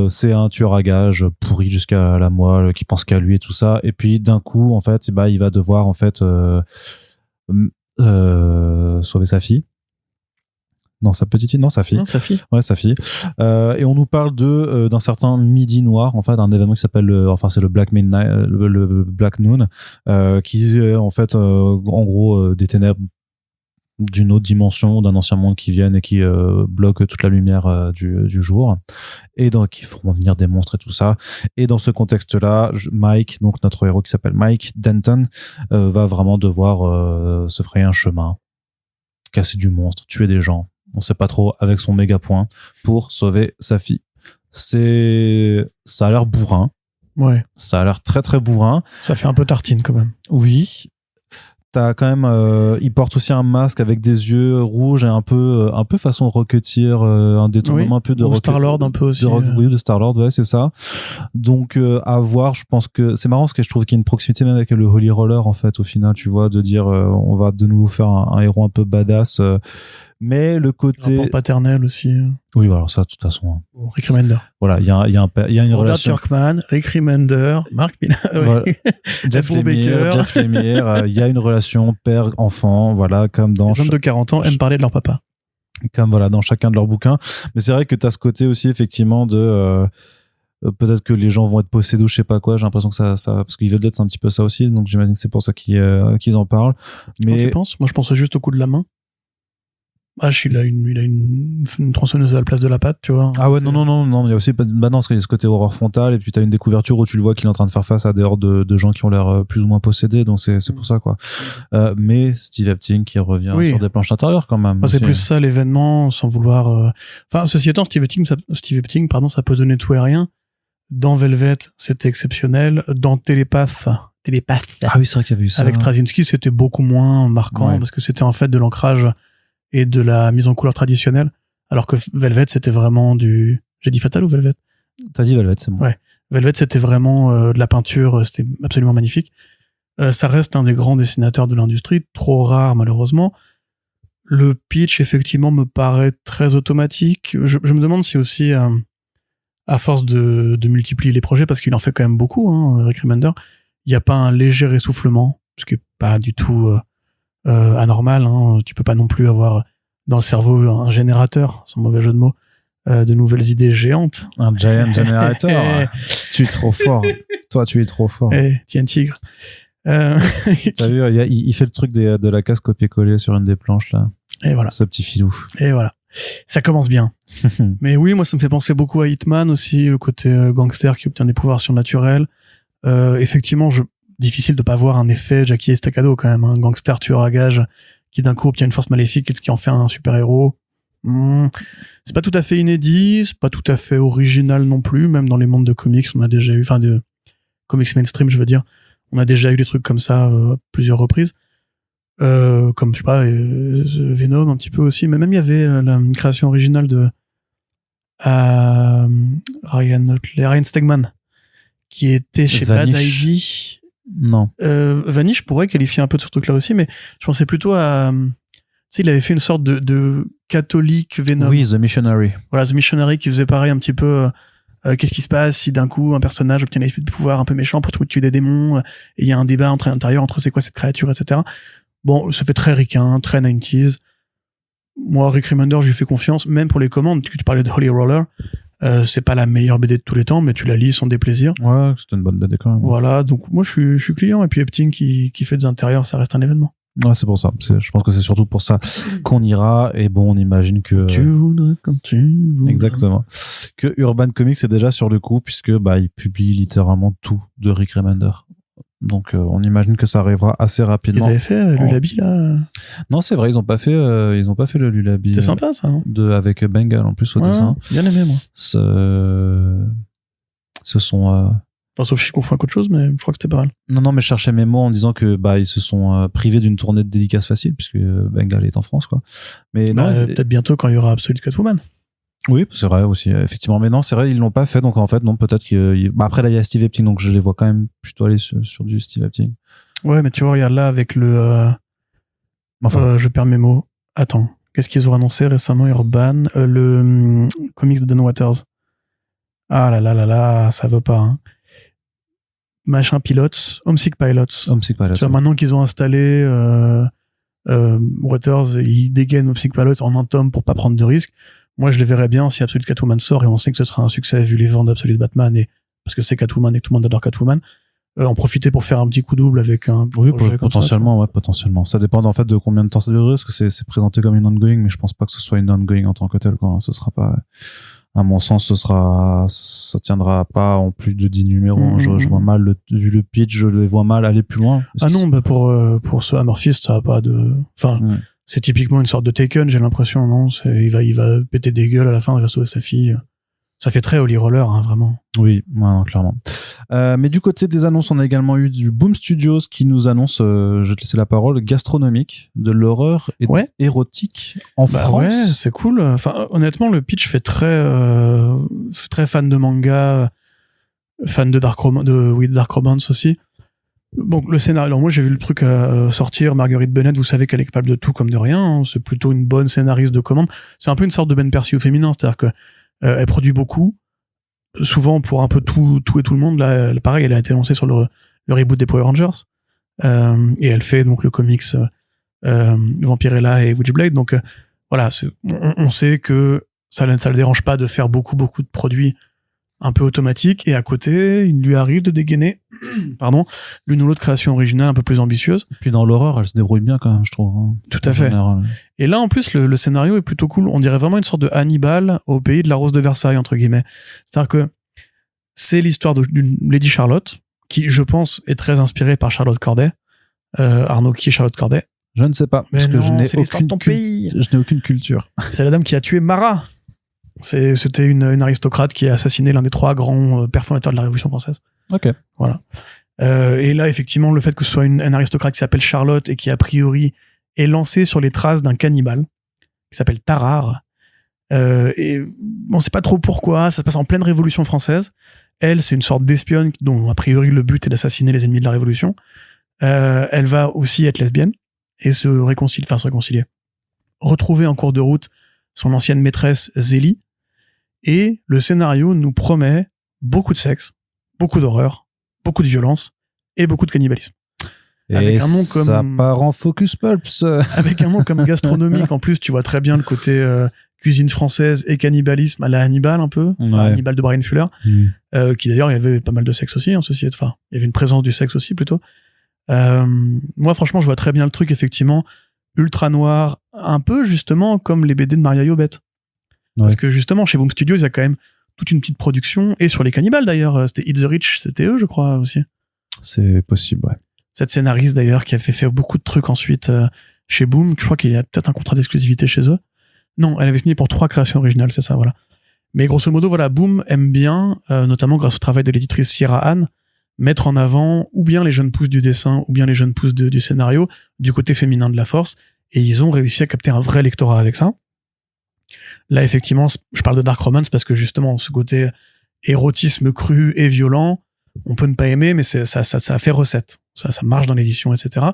Speaker 1: c'est un tueur à gages pourri jusqu'à la moelle, qui pense qu'à lui et tout ça, et puis d'un coup, en fait, il va devoir en fait sauver sa fille. Non, sa petite fille. Non, sa fille.
Speaker 2: Non, sa fille.
Speaker 1: Ouais, sa fille. Et on nous parle d'un certain Midi Noir, en fait, d'un événement qui s'appelle, c'est le Black Midnight, le Black Noon, qui est en fait, en gros, des ténèbres d'une autre dimension, d'un ancien monde qui viennent et qui bloquent toute la lumière du jour, et donc qui feront venir des monstres et tout ça. Et dans ce contexte-là, Mike, donc notre héros qui s'appelle Mike Denton, va vraiment devoir se frayer un chemin, casser du monstre, tuer des gens. On sait pas trop, avec son méga point pour sauver sa fille. Ça a l'air bourrin.
Speaker 2: Ouais.
Speaker 1: Ça a l'air très très bourrin.
Speaker 2: Ça fait un peu tartine quand même.
Speaker 1: Oui. T'as quand même, il porte aussi un masque avec des yeux rouges et un peu façon Rocketeer, un détournement un peu de
Speaker 2: Star-Lord un peu aussi.
Speaker 1: Oui, de Star-Lord, ouais, c'est ça. Donc, à voir, je pense que c'est marrant parce que je trouve qu'il y a une proximité même avec le Holy Roller, en fait, au final, tu vois, de dire, on va de nouveau faire un héros un peu badass, mais le côté.
Speaker 2: Rapport paternel aussi.
Speaker 1: Oui, alors ça, de toute façon.
Speaker 2: Rick Remender.
Speaker 1: Voilà, il y a une
Speaker 2: Robert
Speaker 1: relation.
Speaker 2: Kirkman, Rick Remender, Mark Millar.
Speaker 1: Voilà. Jeff Lemire, il y a une relation père-enfant, voilà, comme dans.
Speaker 2: Les hommes de 40 ans aiment parler de leur papa.
Speaker 1: Comme voilà, dans chacun de leurs bouquins. Mais c'est vrai que tu as ce côté aussi, effectivement, de. Peut-être que les gens vont être possédés ou je sais pas quoi. J'ai l'impression que ça parce qu'Evil Dead, c'est un petit peu ça aussi. Donc j'imagine que c'est pour ça qu'ils en parlent. Mais.
Speaker 2: Comment tu penses? Moi, je pensais juste au coup de la main. H, il a une tronçonneuse à la place de la patte, tu vois.
Speaker 1: Ah ouais, non, il y a aussi, bah non, parce qu'il y a ce côté horreur frontale, et puis t'as une découverture où tu le vois qu'il est en train de faire face à des hordes de gens qui ont l'air plus ou moins possédés, donc c'est pour ça, quoi. Mais Steve Epting qui revient sur des planches intérieures, quand même.
Speaker 2: C'est plus ça, l'événement, sans vouloir, enfin, ceci étant, Steve Epting, ça peut donner tout et rien. Dans Velvet, c'était exceptionnel. Dans Télépath.
Speaker 1: Ah oui, c'est vrai qu'il y avait eu ça.
Speaker 2: Avec Straczynski, c'était beaucoup moins marquant, parce que c'était en fait de l'ancrage et de la mise en couleur traditionnelle, alors que Velvet, c'était vraiment du... J'ai dit Fatal ou Velvet?
Speaker 1: T'as dit Velvet, c'est bon.
Speaker 2: Ouais. Velvet, c'était vraiment de la peinture, c'était absolument magnifique. Ça reste un des grands dessinateurs de l'industrie, trop rare malheureusement. Le pitch, effectivement, me paraît très automatique. Je me demande si aussi, à force de multiplier les projets, parce qu'il en fait quand même beaucoup, hein, Rick Remender, il n'y a pas un léger essoufflement, ce qui n'est pas du tout... anormal, hein. Tu peux pas non plus avoir dans le cerveau un générateur, sans mauvais jeu de mots, de nouvelles idées géantes.
Speaker 1: Un giant generator. Tu es trop fort. Toi, tu es trop fort.
Speaker 2: Tiens, tigre.
Speaker 1: T'as vu, il fait le truc de la case copier-coller sur une des planches, là.
Speaker 2: Et voilà.
Speaker 1: Ce petit filou.
Speaker 2: Et voilà. Ça commence bien. Mais oui, moi, ça me fait penser beaucoup à Hitman aussi, le côté gangster qui obtient des pouvoirs surnaturels. Effectivement, difficile de pas voir un effet Jackie Estacado quand même, un gangster tueur à gages qui d'un coup obtient une force maléfique et qui en fait un super héros. C'est pas tout à fait inédit, c'est pas tout à fait original non plus, même dans les mondes de comics, on a déjà eu, enfin de comics mainstream, je veux dire, on a déjà eu des trucs comme ça plusieurs reprises. Comme je sais pas Venom un petit peu aussi, mais même il y avait une création originale de Ryan Stegman qui était chez
Speaker 1: Vanish.
Speaker 2: Bad ID.
Speaker 1: Non.
Speaker 2: Vanish, je pourrais qualifier un peu de ce truc-là aussi, mais je pensais plutôt à... Tu sais, il avait fait une sorte de catholique Venom.
Speaker 1: Oui, The Missionary.
Speaker 2: Voilà, The Missionary qui faisait pareil un petit peu... qu'est-ce qui se passe si d'un coup un personnage obtient des pouvoirs un peu méchants pour tuer des démons, et il y a un débat à l'intérieur entre c'est quoi cette créature, etc. Bon, ça fait très ricain, très 90s. moi, Rick Remender, je lui fais confiance, même pour les commandes. Tu parlais de Holy Roller, c'est pas la meilleure BD de tous les temps, mais tu la lis sans déplaisir.
Speaker 1: Ouais, c'était une bonne BD quand même.
Speaker 2: Voilà, donc moi, je suis client, et puis Epting qui fait des intérieurs, ça reste un événement.
Speaker 1: Ouais, c'est pour ça. Je pense que c'est surtout pour ça qu'on ira. Et bon, on imagine que...
Speaker 2: Tu voudrais comme tu voudrais.
Speaker 1: Exactement. Que Urban Comics est déjà sur le coup, puisque il publie littéralement tout de Rick Remender. Donc, on imagine que ça arrivera assez rapidement.
Speaker 2: Ils avaient fait Lulabi, là.
Speaker 1: Non, c'est vrai, ils ont pas fait le Lulabi.
Speaker 2: C'était sympa, ça, non?
Speaker 1: Avec Bengal, en plus, au dessin.
Speaker 2: Bien aimé, moi.
Speaker 1: Ce sont...
Speaker 2: Enfin, sauf si je confonds avec autre chose, mais je crois que c'était pas mal.
Speaker 1: Non, mais je cherchais mes mots en disant que ils se sont privés d'une tournée de dédicaces facile, puisque Bengal est en France, quoi. Mais non,
Speaker 2: peut-être bientôt quand il y aura Absolute Catwoman.
Speaker 1: Oui, c'est vrai aussi, effectivement. Mais non, c'est vrai, ils l'ont pas fait, donc en fait, non, peut-être que... après, là, il y a Steve Epting, donc je les vois quand même plutôt aller sur du Steve Epting.
Speaker 2: Ouais, mais tu vois, regarde là, avec le... je perds mes mots. Attends, qu'est-ce qu'ils ont annoncé récemment, Urban? Le comics de Dan Waters. Ah là là là là, ça veut pas, hein. Machin Pilots, Homesick Pilots.
Speaker 1: Homesick Pilots.
Speaker 2: Tu vois, maintenant qu'ils ont installé Waters, ils dégainent Homesick Pilots en un tome pour pas prendre de risques. Moi, je les verrais bien si Absolute Catwoman sort, et on sait que ce sera un succès vu les ventes d'Absolute Batman, et parce que c'est Catwoman et que tout le monde adore Catwoman. En profiter pour faire un petit coup double avec un projet comme
Speaker 1: potentiellement, ouais, potentiellement. Ça dépend en fait de combien de temps ça dure, parce que c'est présenté comme une ongoing, mais je pense pas que ce soit une ongoing en tant que tel, quoi. Ce sera pas... À mon sens, ça tiendra pas en plus de 10 numéros. Je vois mal vu le pitch, je les vois mal aller plus loin.
Speaker 2: Ah non, pour ce Hammer Fist, ça a pas de, enfin, c'est typiquement une sorte de Taken, j'ai l'impression, non? Il va péter des gueules à la fin, il va sauver sa fille. Ça fait très Holy Roller, hein, vraiment.
Speaker 1: Oui, non, clairement. Mais du côté des annonces, on a également eu du Boom Studios qui nous annonce, je vais te laisser la parole, gastronomique, de l'horreur et érotique en France.
Speaker 2: Ouais, c'est cool. Enfin, honnêtement, le pitch fait très fan de manga, fan de Dark Romance aussi. Bon, le scénario, alors moi j'ai vu le truc sortir, Marguerite Bennett, vous savez qu'elle est capable de tout comme de rien, hein. C'est plutôt une bonne scénariste de commande. C'est un peu une sorte de Ben Percy au féminin, c'est-à-dire que elle produit beaucoup, souvent pour un peu tout et tout le monde. Là, pareil, elle a été lancée sur le reboot des Power Rangers, et elle fait donc le comics Vampirella et Witchblade. Donc voilà, on sait que ça le dérange pas de faire beaucoup de produits un peu automatiques, et à côté, il lui arrive de dégainer l'une ou l'autre création originale un peu plus ambitieuse.
Speaker 1: Et puis dans l'horreur, elle se débrouille bien quand même, je trouve. Hein,
Speaker 2: tout à fait. Général. Et là, en plus, le scénario est plutôt cool. On dirait vraiment une sorte de Hannibal au pays de la Rose de Versailles, entre guillemets. C'est-à-dire que c'est l'histoire d'une Lady Charlotte, qui, je pense, est très inspirée par Charlotte Corday. Arnaud, qui est Charlotte Corday?
Speaker 1: Je ne sais pas, parce que je n'ai aucune culture.
Speaker 2: C'est la dame qui a tué Marat. C'était une aristocrate qui a assassiné l'un des 3 grands pères fondateurs de la Révolution française.
Speaker 1: Ok.
Speaker 2: Voilà. Et là, effectivement, le fait que ce soit une aristocrate qui s'appelle Charlotte et qui, a priori, est lancée sur les traces d'un cannibale qui s'appelle Tarare. Et on sait pas trop pourquoi. Ça se passe en pleine Révolution française. Elle, c'est une sorte d'espionne dont, a priori, le but est d'assassiner les ennemis de la Révolution. Elle va aussi être lesbienne et se réconcilier. Retrouver en cours de route son ancienne maîtresse Zélie, et le scénario nous promet beaucoup de sexe, beaucoup d'horreur, beaucoup de violence et beaucoup de cannibalisme.
Speaker 1: Et avec un nom comme ça part en Focus Pulps.
Speaker 2: Avec un nom comme gastronomique, en plus, tu vois très bien le côté cuisine française et cannibalisme à la Hannibal un peu, Hannibal de Brian Fuller, qui d'ailleurs il y avait pas mal de sexe aussi, il y avait une présence du sexe aussi plutôt. Moi franchement, je vois très bien le truc, effectivement, ultra noir, un peu justement comme les BD de Maria Yobet. Parce que justement, chez Boom Studios, il y a quand même toute une petite production, et sur les cannibales d'ailleurs, c'était Eat the Rich, c'était eux, je crois, aussi.
Speaker 1: C'est possible, ouais.
Speaker 2: Cette scénariste d'ailleurs, qui a fait beaucoup de trucs ensuite chez Boom, je crois qu'il y a peut-être un contrat d'exclusivité chez eux. Non, elle avait signé pour 3 créations originales, c'est ça, voilà. Mais grosso modo, voilà, Boom aime bien, notamment grâce au travail de l'éditrice Sierra Anne, mettre en avant ou bien les jeunes pousses du dessin, ou bien les jeunes pousses du scénario, du côté féminin de la force, et ils ont réussi à capter un vrai lectorat avec ça. Là, effectivement, je parle de Dark Romance parce que justement, ce côté érotisme cru et violent, on peut ne pas aimer, mais ça fait recette. Ça marche dans l'édition, etc.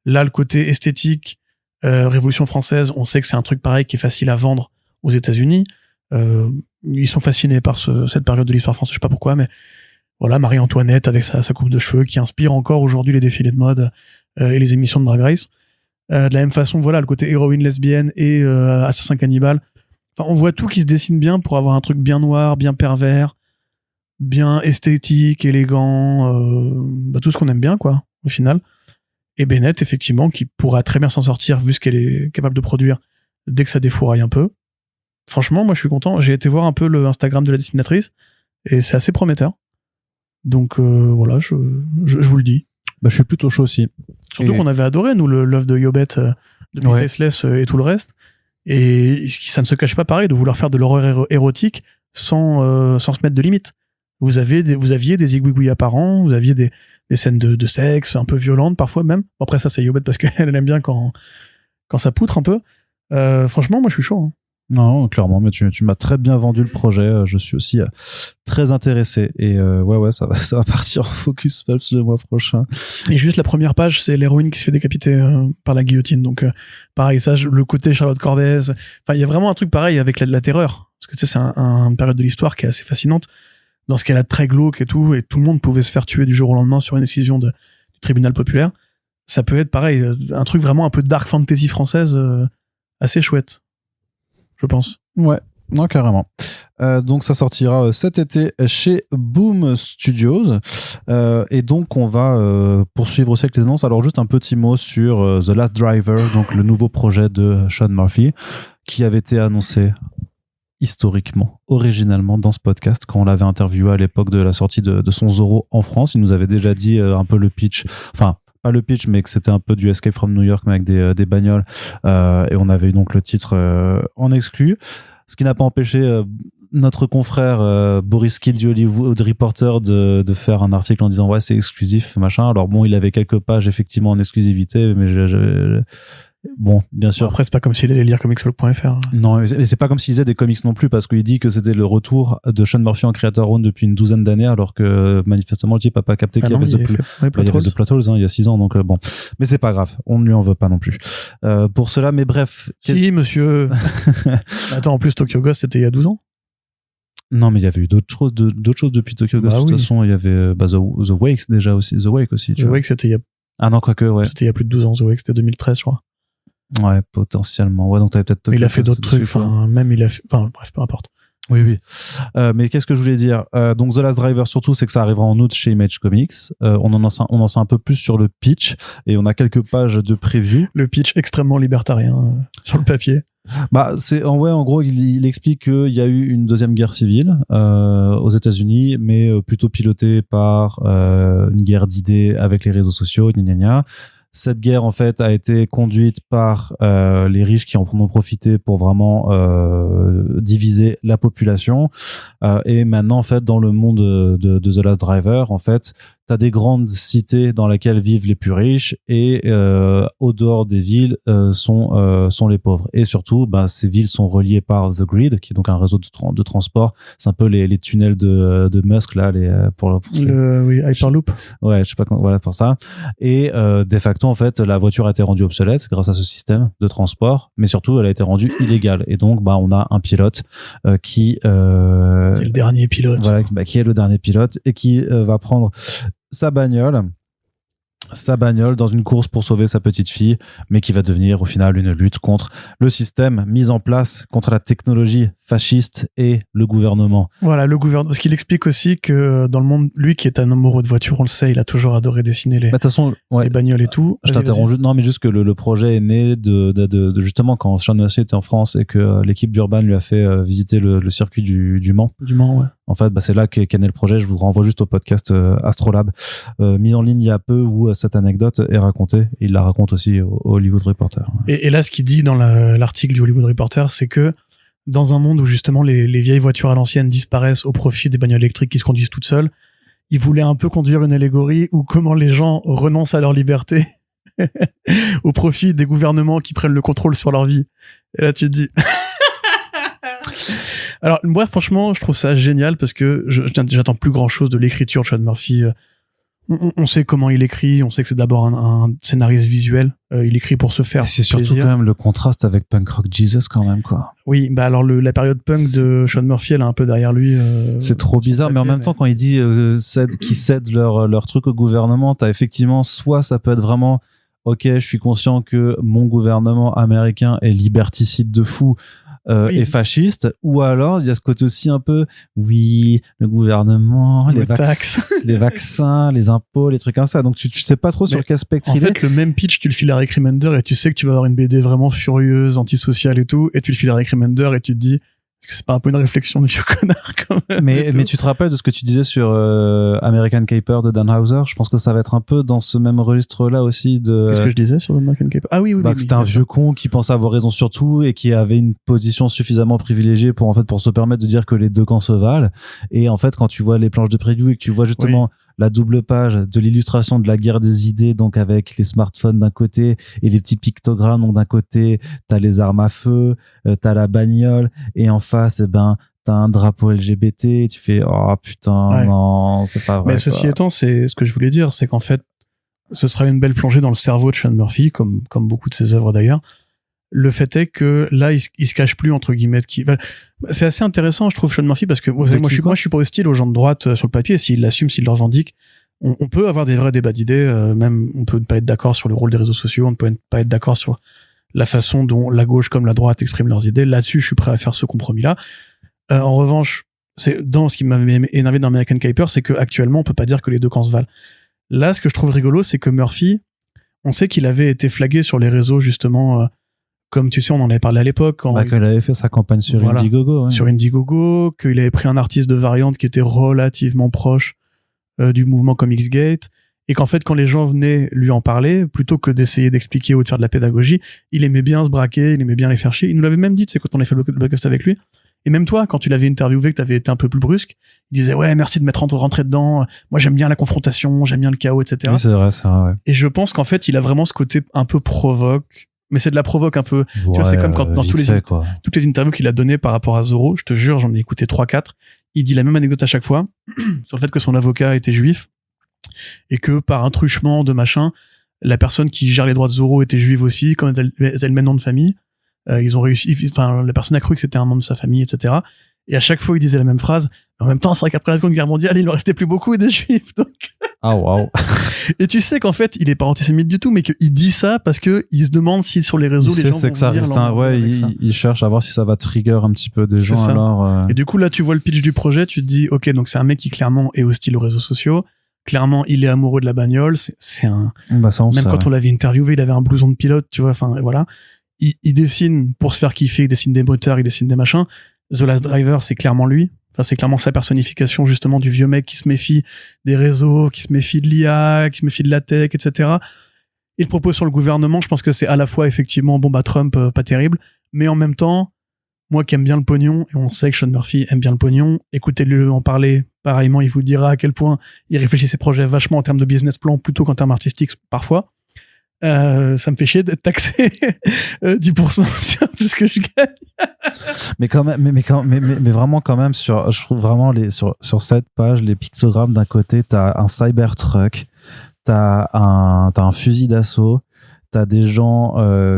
Speaker 2: Là, le côté esthétique, Révolution française, on sait que c'est un truc pareil qui est facile à vendre aux États-Unis. Ils sont fascinés par cette période de l'histoire française, je sais pas pourquoi, mais voilà, Marie-Antoinette avec sa coupe de cheveux qui inspire encore aujourd'hui les défilés de mode et les émissions de Drag Race. De la même façon, voilà, le côté héroïne lesbienne et assassin cannibale. Enfin, on voit tout qui se dessine bien pour avoir un truc bien noir, bien pervers, bien esthétique, élégant, tout ce qu'on aime bien, quoi, au final. Et Bennett, effectivement, qui pourra très bien s'en sortir vu ce qu'elle est capable de produire dès que ça défouraille un peu. Franchement, moi, je suis content. J'ai été voir un peu le Instagram de la dessinatrice et c'est assez prometteur. Donc, voilà, je vous le dis.
Speaker 1: Bah, je suis plutôt chaud aussi.
Speaker 2: Surtout qu'on avait adoré, nous, l'œuvre de Yobet, de Faceless et tout le reste. Et ça ne se cache pas pareil de vouloir faire de l'horreur érotique sans se mettre de limites. Vous aviez des zigouigouis apparents, vous aviez des scènes de sexe un peu violentes parfois même. Bon, après ça c'est Yobet parce qu'elle aime bien quand ça poutre un peu. Franchement, moi je suis chaud. Hein.
Speaker 1: Non, clairement, mais tu m'as très bien vendu le projet. Je suis aussi très intéressé. Et ouais, ça va partir en focus Pulps le mois prochain.
Speaker 2: Et juste la première page, c'est l'héroïne qui se fait décapiter par la guillotine. Donc pareil, ça, le côté Charlotte Corday. Enfin, il y a vraiment un truc pareil avec la terreur. Parce que tu sais, c'est une période de l'histoire qui est assez fascinante. Dans ce qu'elle a de très glauque et tout le monde pouvait se faire tuer du jour au lendemain sur une décision du tribunal populaire. Ça peut être pareil, un truc vraiment un peu dark fantasy française, assez chouette. Je pense.
Speaker 1: Ouais, non, carrément. Donc ça sortira cet été chez Boom Studios. Et donc on va poursuivre aussi avec les annonces. Alors juste un petit mot sur The Last Driver, donc le nouveau projet de Sean Murphy, qui avait été annoncé historiquement, originalement dans ce podcast, quand on l'avait interviewé à l'époque de la sortie de son Zorro en France. Il nous avait déjà dit un peu le pitch, enfin pas le pitch, mais que c'était un peu du Escape from New York, mais avec des bagnoles. Et on avait eu donc le titre en exclu. Ce qui n'a pas empêché notre confrère Boris Kill du Hollywood Reporter de faire un article en disant ouais, c'est exclusif, machin. Alors bon, il avait quelques pages effectivement en exclusivité, mais bon, bien sûr.
Speaker 2: Bon, après, c'est pas comme s'il allait lire comicsblog.fr.
Speaker 1: Non, et c'est pas comme s'il disait des comics non plus, parce qu'il dit que c'était le retour de Sean Murphy en Creator Own depuis une douzaine d'années, alors que manifestement le type a pas capté qu'il y avait The Plot Holes, il y a 6 ans, donc bon. Mais c'est pas grave, on ne lui en veut pas non plus. Pour cela, mais bref.
Speaker 2: Si, monsieur. Attends, en plus, Tokyo Ghost, c'était il y a 12 ans.
Speaker 1: Non, mais il y avait eu d'autres choses depuis Tokyo Ghost. De toute façon, il y avait The Wake déjà aussi. The Wake aussi.
Speaker 2: The Wake, c'était il y a.
Speaker 1: Ah non, quoique, ouais.
Speaker 2: C'était il y a plus de 12 ans. The Wake, c'était 2013, je crois.
Speaker 1: Ouais, potentiellement. Ouais, donc t'avais peut-être Tokyo.
Speaker 2: Il a fait d'autres trucs. Enfin, même il a fait. Enfin, bref, peu importe.
Speaker 1: Oui. Mais qu'est-ce que je voulais dire donc The Last Driver, surtout, c'est que ça arrivera en août chez Image Comics. On en sait un peu plus sur le pitch et on a quelques pages de preview.
Speaker 2: Le pitch extrêmement libertarien sur le papier.
Speaker 1: Bah, en gros, il explique qu'il y a eu une deuxième guerre civile aux États-Unis, mais plutôt pilotée par une guerre d'idées avec les réseaux sociaux, gna gna gna. Cette guerre, en fait, a été conduite par les riches qui en ont profité pour vraiment diviser la population. Et maintenant, en fait, dans le monde de The Last Driver, en fait, t'as des grandes cités dans lesquelles vivent les plus riches et au dehors des villes sont les pauvres. Et surtout, ces villes sont reliées par The Grid, qui est donc un réseau de transport. C'est un peu les tunnels de Musk là, pour
Speaker 2: Hyperloop.
Speaker 1: Ouais, je sais pas comment, voilà pour ça. Et de facto, en fait, la voiture a été rendue obsolète grâce à ce système de transport, mais surtout, elle a été rendue illégale. Et donc, on a un pilote qui
Speaker 2: c'est le dernier pilote.
Speaker 1: Voilà, qui est le dernier pilote et qui va prendre sa bagnole dans une course pour sauver sa petite fille, mais qui va devenir au final une lutte contre le système mis en place, contre la technologie fasciste et le gouvernement.
Speaker 2: Voilà, le gouvernement. Parce qu'il explique aussi que dans le monde, lui qui est un amoureux de voiture, on le sait, il a toujours adoré dessiner les bagnoles et tout.
Speaker 1: Je t'interromps juste, non, mais juste que le projet est né de justement quand Sean Murphy était en France et que l'équipe d'Urban lui a fait visiter le circuit du Mans.
Speaker 2: Du Mans, ouais.
Speaker 1: En fait, c'est là qu'est né le projet. Je vous renvoie juste au podcast Astrolab, mis en ligne il y a peu, où cette anecdote est racontée. Il la raconte aussi au Hollywood Reporter.
Speaker 2: Et là, ce qu'il dit dans l'article du Hollywood Reporter, c'est que dans un monde où justement les vieilles voitures à l'ancienne disparaissent au profit des bagnoles électriques qui se conduisent toutes seules, il voulait un peu conduire une allégorie où comment les gens renoncent à leur liberté au profit des gouvernements qui prennent le contrôle sur leur vie. Et là, tu te dis... Alors, moi, franchement, je trouve ça génial parce que j'attends plus grand chose de l'écriture de Sean Murphy. On sait comment il écrit, on sait que c'est d'abord un scénariste visuel. Il écrit pour se faire
Speaker 1: plaisir. C'est surtout quand même le contraste avec Punk Rock Jesus quand même, quoi.
Speaker 2: Oui, alors la période punk de Sean Murphy, elle a un peu derrière lui.
Speaker 1: C'est trop bizarre, mais en même temps, quand il dit qu'ils cèdent leur truc au gouvernement, t'as effectivement, soit ça peut être vraiment ok, je suis conscient que mon gouvernement américain est liberticide de fou et fasciste, ou alors il y a ce côté aussi un peu, oui, le gouvernement, les vaccins, les impôts, les trucs comme ça. Donc tu sais pas trop sur quel spectre il est.
Speaker 2: En fait, le même pitch, tu le files à Rick Remender et tu sais que tu vas avoir une BD vraiment furieuse, antisociale et tout, et tu le files à Rick Remender et tu te dis, est-ce que c'est pas un peu une réflexion de vieux connard quand même?
Speaker 1: Mais tu te rappelles de ce que tu disais sur American Caper de Dan Houser? Je pense que ça va être un peu dans ce même registre-là aussi.
Speaker 2: Qu'est-ce que je disais sur American Caper? Ah oui.
Speaker 1: Que c'était un vieux con qui pensait avoir raison sur tout et qui avait une position suffisamment privilégiée pour se permettre de dire que les deux camps se valent. Et en fait, quand tu vois les planches de preview et que tu vois justement la double page de l'illustration de la guerre des idées, donc avec les smartphones d'un côté et les petits pictogrammes, donc d'un côté t'as les armes à feu, t'as la bagnole, et en face t'as un drapeau LGBT, et tu fais oh putain non, c'est pas vrai.
Speaker 2: Mais ceci étant, c'est ce que je voulais dire, c'est qu'en fait ce sera une belle plongée dans le cerveau de Sean Murphy, comme beaucoup de ses œuvres d'ailleurs. Le fait est que là, il se cache plus entre guillemets. C'est assez intéressant, je trouve, Sean Murphy, parce que vous savez, moi, je suis pas hostile aux gens de droite sur le papier. S'ils l'assument, s'ils le revendiquent, on peut avoir des vrais débats d'idées. Même, on peut ne pas être d'accord sur le rôle des réseaux sociaux, on ne peut pas être d'accord sur la façon dont la gauche comme la droite expriment leurs idées. Là-dessus, je suis prêt à faire ce compromis-là. En revanche, c'est dans ce qui m'avait énervé dans American Caper, c'est que actuellement, on peut pas dire que les deux camps se valent. Là, ce que je trouve rigolo, c'est que Murphy, on sait qu'il avait été flagué sur les réseaux justement. Comme tu sais, on en avait parlé à l'époque.
Speaker 1: Qu'il avait fait sa campagne sur Indiegogo. Ouais.
Speaker 2: Sur Indiegogo, qu'il avait pris un artiste de variante qui était relativement proche du mouvement Comicsgate, et qu'en fait, quand les gens venaient lui en parler, plutôt que d'essayer d'expliquer ou de faire de la pédagogie, il aimait bien se braquer, il aimait bien les faire chier. Il nous l'avait même dit, tu sais, quand on avait fait le podcast avec lui. Et même toi, quand tu l'avais interviewé, que t'avais été un peu plus brusque, il disait ouais, merci de m'être rentré dedans. Moi, j'aime bien la confrontation, j'aime bien le chaos, etc.
Speaker 1: Oui, c'est vrai, ouais.
Speaker 2: Et je pense qu'en fait, il a vraiment ce côté un peu provoque. Mais c'est de la provoque un peu. Tu vois, c'est comme quand dans toutes les interviews qu'il a données par rapport à Zorro, je te jure, j'en ai écouté 3-4. Il dit la même anecdote à chaque fois sur le fait que son avocat était juif et que par un truchement de machin, la personne qui gère les droits de Zorro était juive aussi, quand elle a le même nom de famille. Ils ont réussi, enfin, la personne a cru que c'était un membre de sa famille, etc. Et à chaque fois, il disait la même phrase. En même temps, c'est vrai qu'après la Seconde Guerre mondiale, il ne restait plus beaucoup des juifs, donc.
Speaker 1: Ah, waouh.
Speaker 2: Et tu sais qu'en fait, il est pas antisémite du tout, mais qu'il dit ça parce que il se demande si sur les réseaux, les gens vont
Speaker 1: que ça
Speaker 2: dire
Speaker 1: reste il cherche à voir si ça va trigger un petit peu des gens, alors.
Speaker 2: Et du coup, là, tu vois le pitch du projet, tu te dis, ok, donc c'est un mec qui clairement est hostile aux réseaux sociaux. Clairement, il est amoureux de la bagnole. C'est un. Même quand on l'avait interviewé, il avait un blouson de pilote, tu vois. Enfin, voilà. Il dessine pour se faire kiffer, il dessine des moteurs, il dessine des machins. The Last Driver, c'est clairement lui. Enfin, c'est clairement sa personnification, justement, du vieux mec qui se méfie des réseaux, qui se méfie de l'IA, qui se méfie de la tech, etc. Il propose sur le gouvernement. Je pense que c'est à la fois, effectivement, Trump, pas terrible, mais en même temps, moi qui aime bien le pognon, et on sait que Sean Murphy aime bien le pognon, écoutez-le en parler. Pareillement, il vous dira à quel point il réfléchit ses projets vachement en termes de business plan plutôt qu'en termes artistiques, parfois. Ça me fait chier d'être taxé 10% sur tout ce que je gagne.
Speaker 1: mais quand même, mais vraiment quand même je trouve vraiment sur cette page, les pictogrammes d'un côté, t'as un Cybertruck, t'as un fusil d'assaut, t'as des gens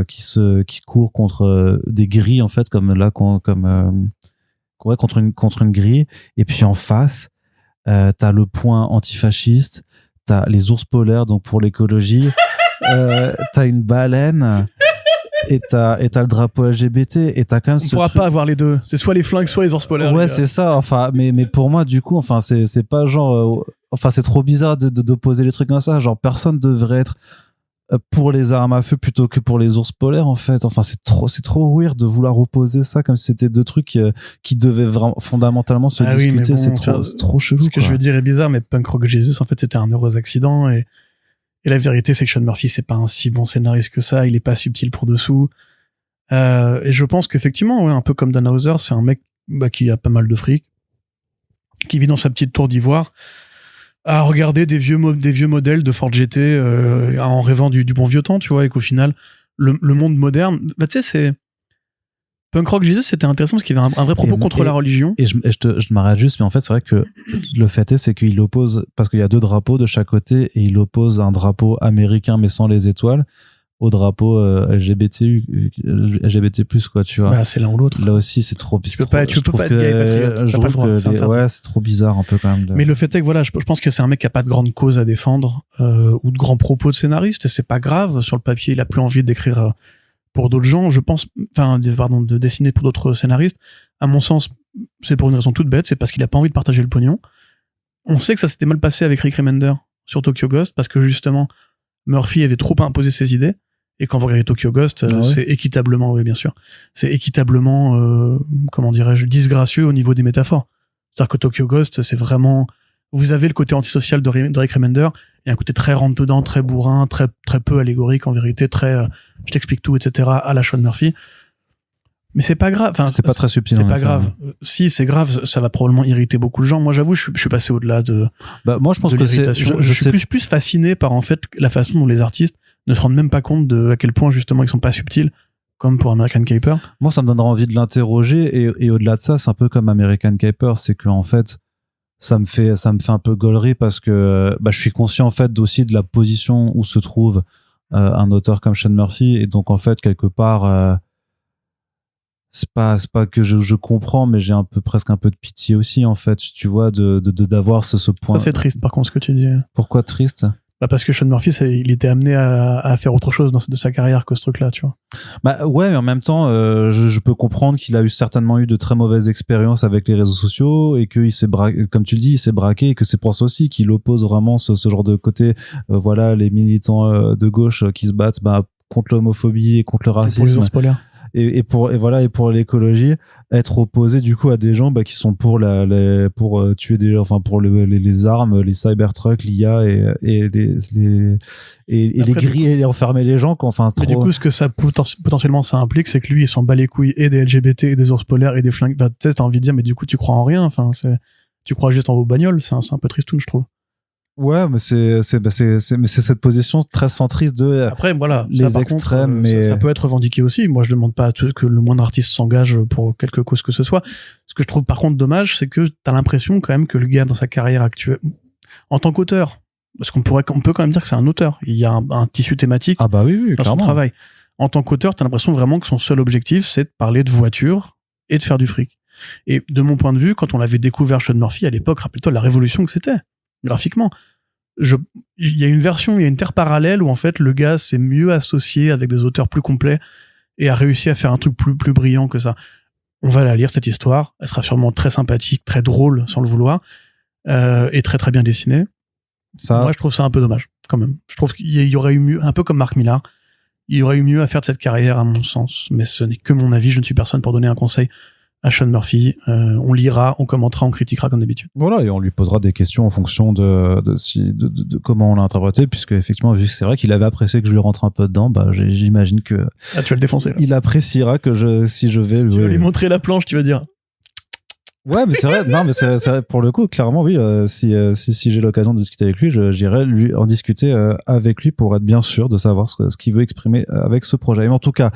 Speaker 1: qui courent contre des grilles en fait, comme là, contre une grille, et puis en face, t'as le point antifasciste, t'as les ours polaires donc pour l'écologie. T'as une baleine et t'as le drapeau LGBT et t'as quand même
Speaker 2: on pourra pas avoir les deux, c'est soit les flingues soit les ours polaires.
Speaker 1: Ouais, c'est ça, enfin, mais pour moi du coup, enfin, c'est pas genre enfin, c'est trop bizarre d'opposer les trucs comme ça, genre personne devrait être pour les armes à feu plutôt que pour les ours polaires, en fait. Enfin, c'est trop weird de vouloir opposer ça comme si c'était deux trucs qui devaient vraiment fondamentalement se discuter. Bon, c'est trop chelou.
Speaker 2: Ce que je veux dire est bizarre, mais Punk Rock Jesus, en fait, c'était un heureux accident et la vérité, c'est que Sean Murphy, c'est pas un si bon scénariste que ça. Il est pas subtil pour dessous. Et je pense qu'effectivement, ouais, un peu comme Dan Houser, c'est un mec qui a pas mal de fric, qui vit dans sa petite tour d'ivoire, à regarder des vieux modèles de Ford GT en rêvant du bon vieux temps, tu vois, et qu'au final, le monde moderne, tu sais, c'est Punk Rock Jesus, c'était intéressant parce qu'il y avait un vrai propos contre la religion.
Speaker 1: Et je m'arrête juste, mais en fait, c'est vrai que le fait c'est qu'il oppose, parce qu'il y a deux drapeaux de chaque côté, et il oppose un drapeau américain mais sans les étoiles au drapeau LGBT+, quoi, tu vois.
Speaker 2: Bah, c'est l'un ou l'autre.
Speaker 1: Là aussi, c'est trop bizarre.
Speaker 2: Tu peux pas être gay patriote. T'as pas le droit, c'est interdit.
Speaker 1: Ouais, c'est trop bizarre un peu quand même.
Speaker 2: Mais le fait est que voilà, je pense que c'est un mec qui a pas de grande cause à défendre ou de grands propos de scénariste, et c'est pas grave. Sur le papier, il a plus envie d'écrire pour d'autres gens, je pense, de dessiner pour d'autres scénaristes. À mon sens, c'est pour une raison toute bête, c'est parce qu'il a pas envie de partager le pognon. On sait que ça s'était mal passé avec Rick Remender sur Tokyo Ghost, parce que justement, Murphy avait trop imposé ses idées, et quand vous regardez Tokyo Ghost, c'est équitablement, oui, bien sûr, c'est équitablement, comment dirais-je, disgracieux au niveau des métaphores. C'est-à-dire que Tokyo Ghost, c'est vraiment, vous avez le côté antisocial de Rick Remender, et un côté très rentre-dedans, très bourrin, très, très peu allégorique, en vérité, très, je t'explique tout, etc., à la Sean Murphy. Mais c'est pas grave. Enfin,
Speaker 1: c'était pas très subtil.
Speaker 2: C'est pas grave. Si, c'est grave, ça va probablement irriter beaucoup de gens. Moi, j'avoue, je suis passé au-delà de.
Speaker 1: Bah, moi, je pense que
Speaker 2: je suis plus fasciné par, en fait, la façon dont les artistes ne se rendent même pas compte de à quel point, justement, ils sont pas subtils, comme pour American Caper.
Speaker 1: Moi, ça me donnera envie de l'interroger, et au-delà de ça, c'est un peu comme American Caper, c'est que, en fait, ça me fait un peu gaulerie, parce que je suis conscient en fait aussi de la position où se trouve un auteur comme Sean Murphy, et donc en fait quelque part c'est pas que je comprends, mais j'ai presque un peu de pitié aussi, en fait, tu vois, d'avoir ce point.
Speaker 2: Ça, c'est triste par contre ce que tu dis.
Speaker 1: Pourquoi triste?
Speaker 2: Parce que Sean Murphy, il était amené à faire autre chose de sa carrière que ce truc-là, tu vois.
Speaker 1: Bah ouais, mais en même temps, je peux comprendre qu'il a certainement eu de très mauvaises expériences avec les réseaux sociaux, et qu'il s'est braqué, comme tu le dis, il s'est braqué, et que c'est pour ça aussi qu'il oppose vraiment ce genre de côté, voilà, les militants de gauche qui se battent contre l'homophobie et contre le racisme.
Speaker 2: Pour les ours polaires.
Speaker 1: Et pour l'écologie, être opposé du coup à des gens qui sont pour tuer des gens, enfin pour les armes, les cybertrucks, l'IA et les griller et enfermer les gens, quoi. Enfin, trop.
Speaker 2: Mais du coup, ce que ça potentiellement ça implique, c'est que lui, il s'en bat les couilles et des LGBT et des ours polaires et des flingues. Bah, tu sais, t'as envie de dire, mais du coup, tu crois en rien. Enfin, tu crois juste en vos bagnoles. C'est un peu tristoun, je trouve.
Speaker 1: Ouais, mais c'est cette position très centriste de
Speaker 2: après, voilà,
Speaker 1: les
Speaker 2: ça,
Speaker 1: extrêmes,
Speaker 2: contre,
Speaker 1: mais
Speaker 2: ça peut être revendiqué aussi. Moi, je demande pas que le moindre artiste s'engage pour quelque cause que ce soit. Ce que je trouve par contre dommage, c'est que t'as l'impression quand même que le gars dans sa carrière actuelle, en tant qu'auteur, parce qu'on peut quand même dire que c'est un auteur. Il y a un tissu thématique dans son travail. En tant qu'auteur, t'as l'impression vraiment que son seul objectif, c'est de parler de voitures et de faire du fric. Et de mon point de vue, quand on avait découvert Sean Murphy à l'époque, rappelle-toi la révolution que c'était graphiquement. Il y a une terre parallèle où en fait le gars s'est mieux associé avec des auteurs plus complets et a réussi à faire un truc plus brillant que ça. On va la lire, cette histoire. Elle sera sûrement très sympathique, très drôle sans le vouloir, et très très bien dessinée. Moi, je trouve ça un peu dommage quand même. Je trouve qu'il y aurait eu mieux, un peu comme Mark Millar, il y aurait eu mieux à faire de cette carrière à mon sens, mais ce n'est que mon avis. Je ne suis personne pour donner un conseil à Sean Murphy. On lira, on commentera, on critiquera comme d'habitude.
Speaker 1: Voilà, et on lui posera des questions en fonction de comment on l'a interprété, puisque effectivement, vu que c'est vrai qu'il avait apprécié que je lui rentre un peu dedans, j'imagine que
Speaker 2: tu vas le défoncer là.
Speaker 1: Il appréciera que si je vais
Speaker 2: tu vas lui montrer la planche, tu vas dire
Speaker 1: ouais, mais c'est vrai. Non, mais c'est vrai, pour le coup, clairement, oui. Si j'ai l'occasion de discuter avec lui, j'irai lui en discuter avec lui pour être bien sûr de savoir ce qu'il veut exprimer avec ce projet. Mais en tout cas,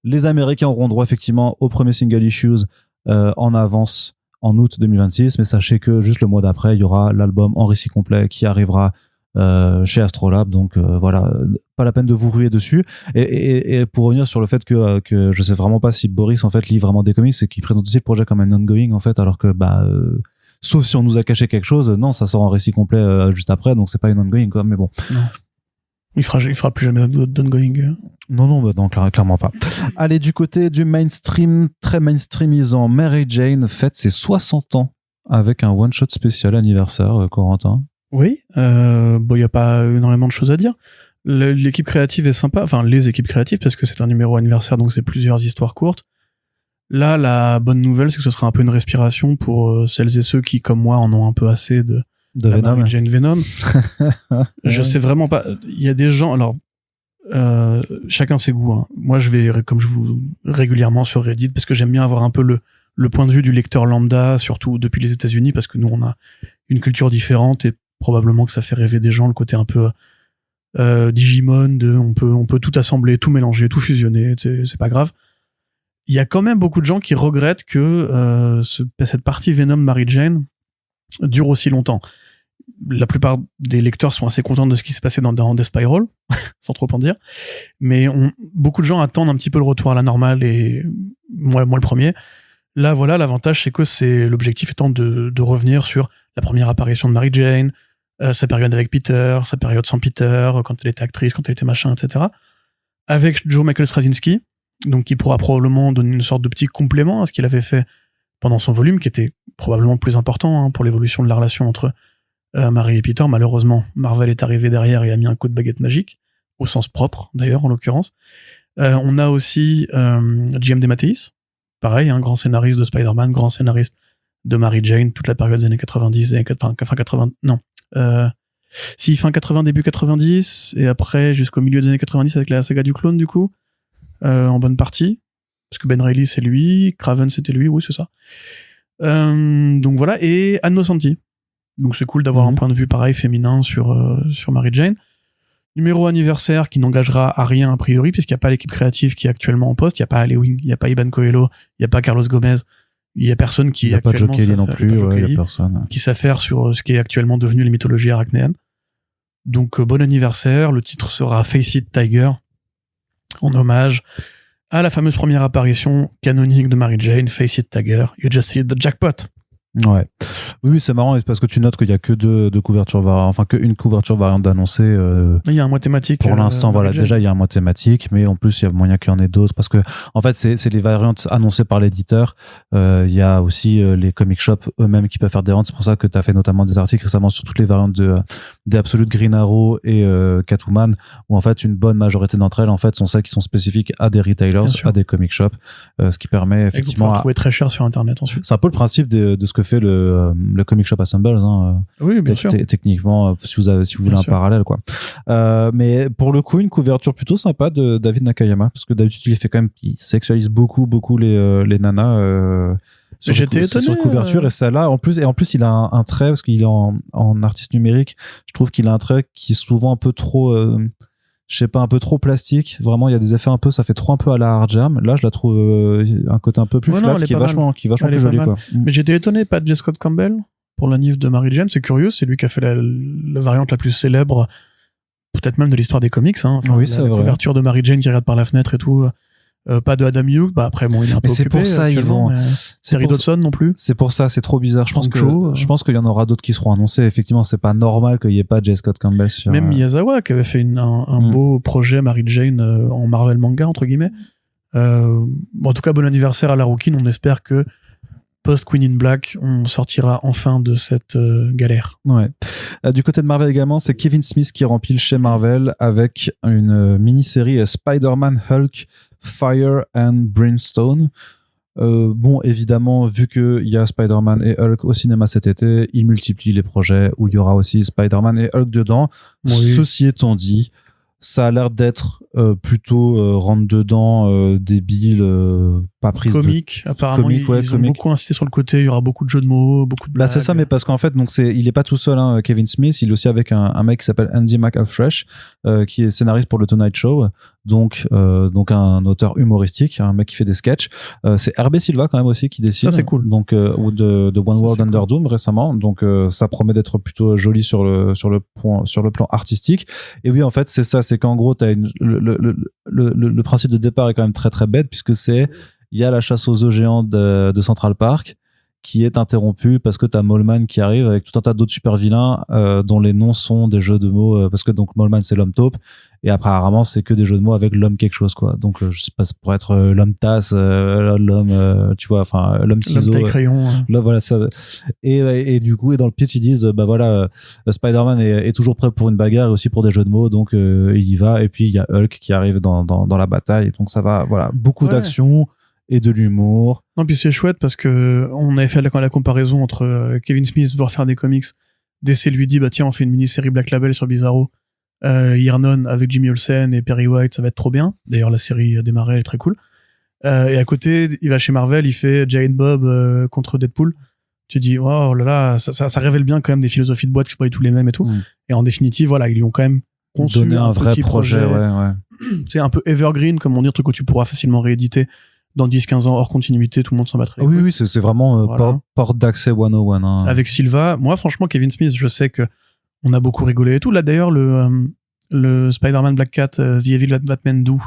Speaker 1: les Américains auront droit effectivement au premier single Issues en avance en août 2026, mais sachez que juste le mois d'après, il y aura l'album en récit complet qui arrivera chez Astrolabe, donc voilà, pas la peine de vous ruer dessus. Et pour revenir sur le fait que je sais vraiment pas si Boris en fait lit vraiment des comics, c'est qu'il présente aussi le projet comme un ongoing en fait, alors que sauf si on nous a caché quelque chose, non, ça sort en récit complet juste après, donc c'est pas une ongoing quoi, mais bon.
Speaker 2: Non. Il fera plus jamais d'ongoing.
Speaker 1: Non, clairement pas. Allez, du côté du mainstream, très mainstreamisant, Mary Jane fête ses 60 ans avec un one-shot spécial anniversaire, Corentin.
Speaker 2: Oui, il y a pas énormément de choses à dire. L'équipe créative est sympa, enfin les équipes créatives, parce que c'est un numéro anniversaire, donc c'est plusieurs histoires courtes. Là, la bonne nouvelle, c'est que ce sera un peu une respiration pour celles et ceux qui, comme moi, en ont un peu assez de
Speaker 1: Venom.
Speaker 2: Mary Jane Venom. Je sais vraiment pas. Il y a des gens, alors chacun ses goûts. Hein. Moi, je vais, comme je vous régulièrement sur Reddit, parce que j'aime bien avoir un peu le point de vue du lecteur lambda, surtout depuis les États-Unis, parce que nous, on a une culture différente et probablement que ça fait rêver des gens, le côté un peu Digimon, on peut tout assembler, tout mélanger, tout fusionner, c'est pas grave. Il y a quand même beaucoup de gens qui regrettent que cette partie Venom Mary Jane dure aussi longtemps. la plupart des lecteurs sont assez contents de ce qui s'est passé dans The Spiral, sans trop en dire. Mais beaucoup de gens attendent un petit peu le retour à la normale, et moi le premier. Là, voilà, l'avantage, c'est que c'est l'objectif étant de revenir sur la première apparition de Mary Jane, sa période avec Peter, sa période sans Peter, quand elle était actrice, quand elle était machin, etc. Avec Joe Michael Straczynski, donc qui pourra probablement donner une sorte de petit complément à ce qu'il avait fait pendant son volume, qui était probablement plus important pour l'évolution de la relation entre Mary et Peter. Malheureusement, Marvel est arrivé derrière et a mis un coup de baguette magique, au sens propre d'ailleurs en l'occurrence. On a aussi J.M. DeMatteis, pareil, un grand scénariste de Spider-Man, grand scénariste de Mary Jane, toute la période des années 90, fin 80, début 90, et après jusqu'au milieu des années 90 avec la saga du clone du coup, en bonne partie, parce que Ben Reilly c'est lui, Craven c'était lui, oui c'est ça. Donc voilà, et Anno Santi. Donc c'est cool d'avoir un point de vue pareil féminin sur Mary Jane. Numéro anniversaire qui n'engagera à rien a priori, puisqu'il n'y a pas l'équipe créative qui est actuellement en poste, il n'y a pas Alewing, il n'y a pas Iban Coelho, il n'y a pas Carlos Gomez, il n'y a personne qui
Speaker 1: est actuellement... Il n'y a pas Joe Kelly non plus, il y a personne.
Speaker 2: Qui s'affaire sur ce qui est actuellement devenu les mythologies arachnéennes. Donc bon anniversaire, le titre sera Face It Tiger, en hommage à la fameuse première apparition canonique de Mary Jane, Face It Tiger, You Just Hit the Jackpot.
Speaker 1: Ouais. Oui, c'est marrant parce que tu notes qu'il y a que deux couvertures variantes, enfin qu'une couverture variante d'annoncer.
Speaker 2: Il y a un mois thématique.
Speaker 1: Pour l'instant, voilà. Déjà, il y a un mois thématique, mais en plus, il y a moyen qu'il y en ait d'autres parce que, en fait, c'est les variantes annoncées par l'éditeur. Il y a aussi les comic shops eux-mêmes qui peuvent faire des ventes. C'est pour ça que tu as fait notamment des articles récemment sur toutes les variantes des Absolute Green Arrow et Catwoman, où en fait, une bonne majorité d'entre elles, en fait, sont celles qui sont spécifiques à des retailers, à des comic shops, ce qui permet effectivement.
Speaker 2: Et vous trouver très cher sur Internet ensuite.
Speaker 1: C'est un peu le principe de ce que fait le Comic Shop Assemble,
Speaker 2: oui, bien sûr.
Speaker 1: Techniquement, si vous voulez un parallèle, quoi. Mais pour le coup, une couverture plutôt sympa de David Nakayama, parce que d'habitude il fait quand même, il sexualise beaucoup les nanas.
Speaker 2: J'étais étonné
Speaker 1: sur couverture, et celle-là, en plus il a un trait, parce qu'il est en artiste numérique, je trouve qu'il a un trait qui est souvent un peu trop je sais pas, un peu trop plastique. Vraiment, il y a des effets un peu, ça fait trop un peu à la Hard Jam. Là, je la trouve un côté un peu plus flat, qui est vachement plus joli, quoi.
Speaker 2: Mais j'étais étonné, pas de J. Scott Campbell pour la Nif de Mary Jane. C'est curieux, c'est lui qui a fait la variante la plus célèbre, peut-être même de l'histoire des comics. Enfin,
Speaker 1: oui, c'est
Speaker 2: la couverture de Mary Jane qui regarde par la fenêtre et tout. Pas de Adam Hughes, après bon, il est un peu occupé.
Speaker 1: C'est pour ça ils vont.
Speaker 2: Terry Dodson non plus.
Speaker 1: C'est pour ça, c'est trop bizarre. Je pense qu'il y en aura d'autres qui seront annoncés. Effectivement, c'est pas normal qu'il y ait pas J. Scott Campbell sur.
Speaker 2: Même Miyazawa qui avait fait un beau projet Mary Jane en Marvel manga entre guillemets. En tout cas, bon anniversaire à la Rookie. On espère que post Queen in Black, on sortira enfin de cette galère.
Speaker 1: Ouais. Du côté de Marvel également, c'est Kevin Smith qui rempile chez Marvel avec une mini-série Spider-Man Hulk Fire and Brimstone. Bon, évidemment, vu qu'il y a Spider-Man et Hulk au cinéma cet été, il multiplie les projets où il y aura aussi Spider-Man et Hulk dedans. Oui. Ceci étant dit, ça a l'air d'être plutôt rentre-dedans, débile, pas prise
Speaker 2: comique, apparemment,
Speaker 1: comique,
Speaker 2: ils ont beaucoup insisté sur le côté, il y aura beaucoup de jeux de mots, beaucoup de blagues.
Speaker 1: Bah c'est ça, mais parce qu'en fait, donc il est pas tout seul, Kevin Smith, il est aussi avec un mec qui s'appelle Andy McAlfresh, qui est scénariste pour le Tonight Show, donc un auteur humoristique, un mec qui fait des sketchs. C'est Hervé Silva quand même aussi qui dessine.
Speaker 2: Ça c'est cool.
Speaker 1: Donc ou de One World Under cool. Doom récemment, donc ça promet d'être plutôt joli sur le plan artistique. Et oui, en fait, c'est ça, c'est qu'en gros, t'as le principe de départ est quand même très très bête, puisque il y a la chasse aux œufs géants de Central Park qui est interrompue parce que t'as Moleman qui arrive avec tout un tas d'autres super vilains dont les noms sont des jeux de mots, parce que donc Moleman c'est l'homme taupe, et apparemment c'est que des jeux de mots avec l'homme quelque chose, quoi. Donc je sais pas, ça pourrait être l'homme tasse, l'homme tu vois, enfin l'homme ciseau,
Speaker 2: l'homme taille-crayon,
Speaker 1: là voilà ça. Et du coup, et dans le pitch ils disent bah voilà, Spider-Man est toujours prêt pour une bagarre et aussi pour des jeux de mots, donc il y va. Et puis il y a Hulk qui arrive dans la bataille, donc ça va, voilà, beaucoup d'action et de l'humour.
Speaker 2: Non, puis c'est chouette parce que on avait fait la comparaison entre Kevin Smith veut refaire des comics, DC lui dit bah tiens, on fait une mini-série Black Label sur Bizarro, Irnon avec Jimmy Olsen et Perry White, ça va être trop bien. D'ailleurs la série a démarré, elle est très cool. Et à côté, il va chez Marvel, il fait Giant Bob contre Deadpool. Tu dis oh là là, ça révèle bien quand même des philosophies de boîte qui sont pas tous les mêmes et tout. Et en définitive, voilà, ils lui ont quand même conçu
Speaker 1: donné un vrai projet, ouais.
Speaker 2: C'est un peu evergreen, comme on dit, un truc que tu pourras facilement rééditer dans 10-15 ans hors continuité, tout le monde s'en battrait.
Speaker 1: Oui, c'est vraiment voilà. Porte d'accès 101.
Speaker 2: Avec Silva, moi franchement Kevin Smith, je sais que On a beaucoup rigolé et tout. Là, d'ailleurs, le Spider-Man Black Cat, The Evil Batman Do,